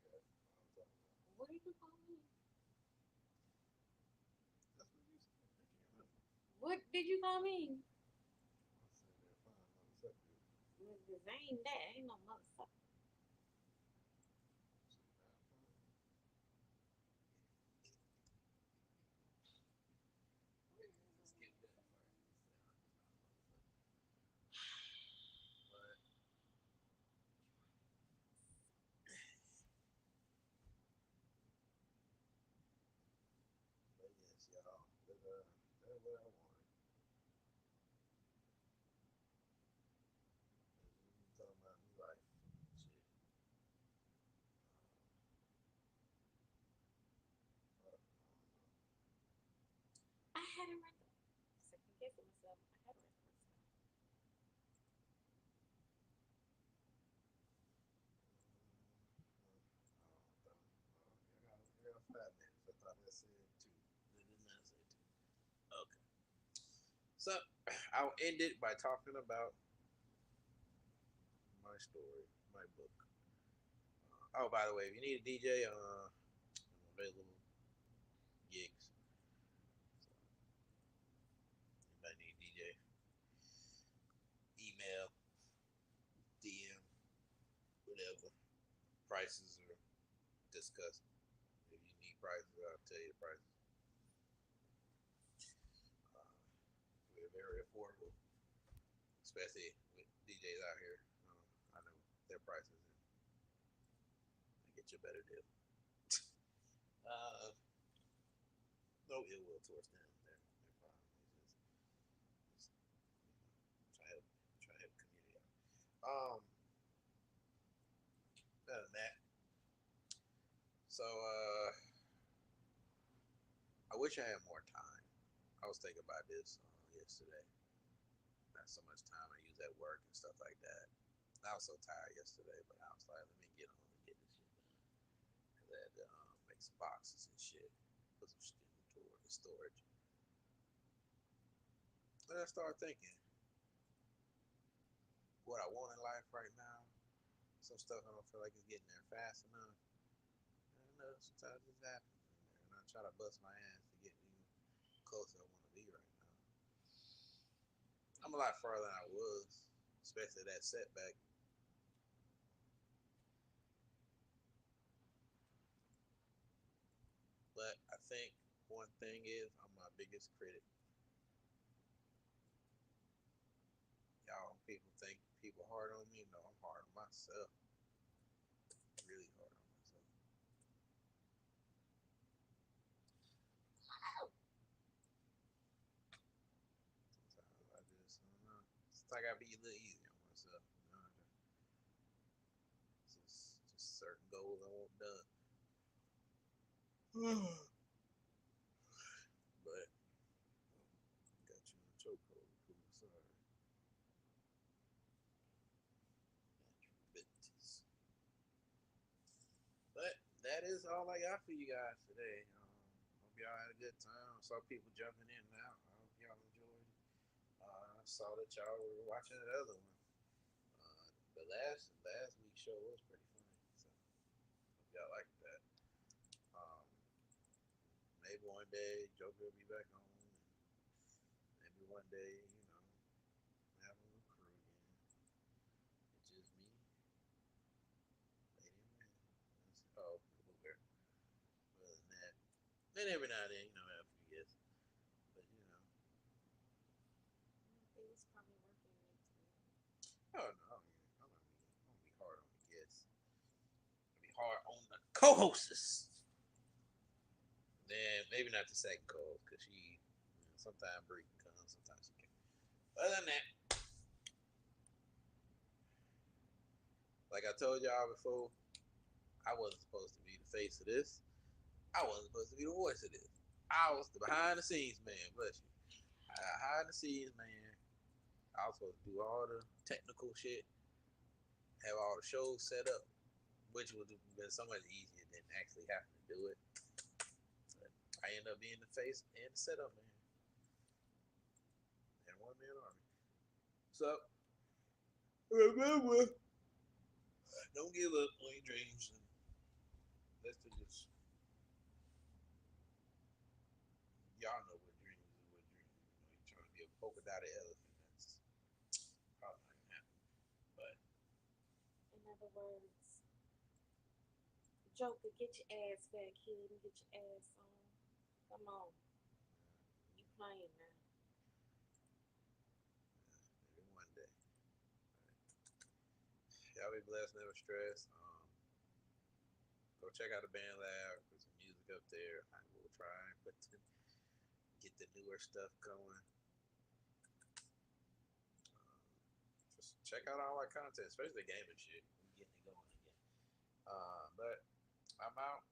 I forgot what I was talking about. What did you call me? That's what you said. I can't remember. What did you call me? I said that fine motherfucker. This ain't that. Ain't no motherfucker. So that fine. Let's skip that part. But yes, y'all. That's what I wanted. We talking about new life. Shit. I don't know. I had it right there. Second guessing myself. I had it right the first time. I got 5 minutes. I thought I said 2. Did not say 2. Okay. So I'll end it by talking about my story, my book. Oh, by the way, if you need a DJ, I'm available gigs. So anybody need a DJ? Email, DM, whatever. Prices are discussed. If you need prices, I'll tell you the prices. Uh, we're very affordable, especially with DJs out here. I know their prices and I get you a better deal. Uh, no ill will towards them. They're fine. It's just try to help the community out. Other than that, so I wish I had more time. I was thinking about this yesterday. Not so much time I use at work and stuff like that. I was so tired yesterday, but I was like, let me get home and get this shit done. Cause I had to make some boxes and shit, put some shit in the storage. And I started thinking what I want in life right now. Some stuff I don't feel like is getting there fast enough. And sometimes it just happens. And I try to bust my ass to get even closer I want to be right now. I'm a lot further than I was, especially that setback. But I think one thing is I'm my biggest critic. Y'all people think people hard on me. No, I'm hard on myself. Really hard on myself. I gotta be a little easier on myself. Just certain goals I want done. But got you in a chokehold. Cool. Sorry. But that is all I got for you guys today. Hope y'all had a good time. I saw people jumping in and out. I hope y'all enjoyed it. I saw that y'all were watching the other one. The last week's show was pretty funny. So hope y'all liked that. Um, maybe one day Joker will be back on. Maybe one day, have a little crew again. It's just me, lady and man. Oh, Blueberry. Other than that, then every now and then, have a few guests. But It's probably working mentally. oh no, I'm gonna be hard on the guests. I'm gonna be hard on the co-hosts. Then maybe not the second co-host because she sometimes Bree can come, sometimes she can't. Other than that, like I told y'all before, I wasn't supposed to be the face of this. I wasn't supposed to be the voice of this. I was the behind the scenes man. Bless you. Behind the scenes man. I was supposed to do all the technical shit, have all the shows set up, which would have been so much easier than actually having to do it. But I ended up being the face and the setup man. And one man army. So remember, don't give up on your dreams. And let's just y'all know what dreams is. What dreams you're trying to be a polka dotted elephant. That's probably not gonna happen. But In other words, Joker, get your ass back here and get your ass on. Come on. You playing now. maybe one day. Y'all be blessed, never stress. Go check out the band lab. Put some music up there. I will try and get the newer stuff going. Just check out all our content, especially the gaming shit. We getting it going again. But I'm out.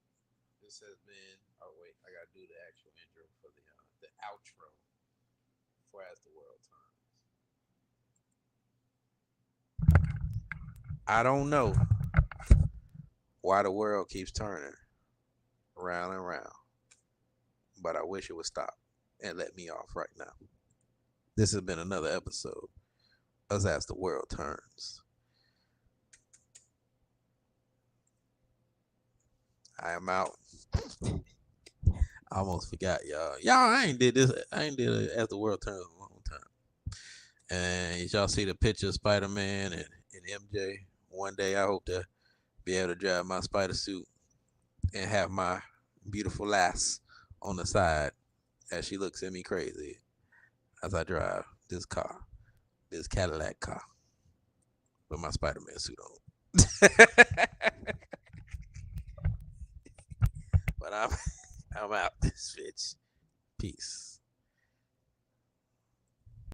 This has been. Oh wait, I gotta do the actual intro for the outro for As the World Turns. I don't know why the world keeps turning round and round, but I wish it would stop and let me off right now. This has been another episode of As the World Turns. I am out. I almost forgot, y'all. I ain't did this. I ain't did it As the World Turns in a long time. And y'all see the picture of Spider-Man and MJ. One day I hope to be able to drive my spider suit and have my beautiful lass on the side as she looks at me crazy as I drive this car, this Cadillac car, with my Spider-Man suit on. But I'm out this bitch. Peace.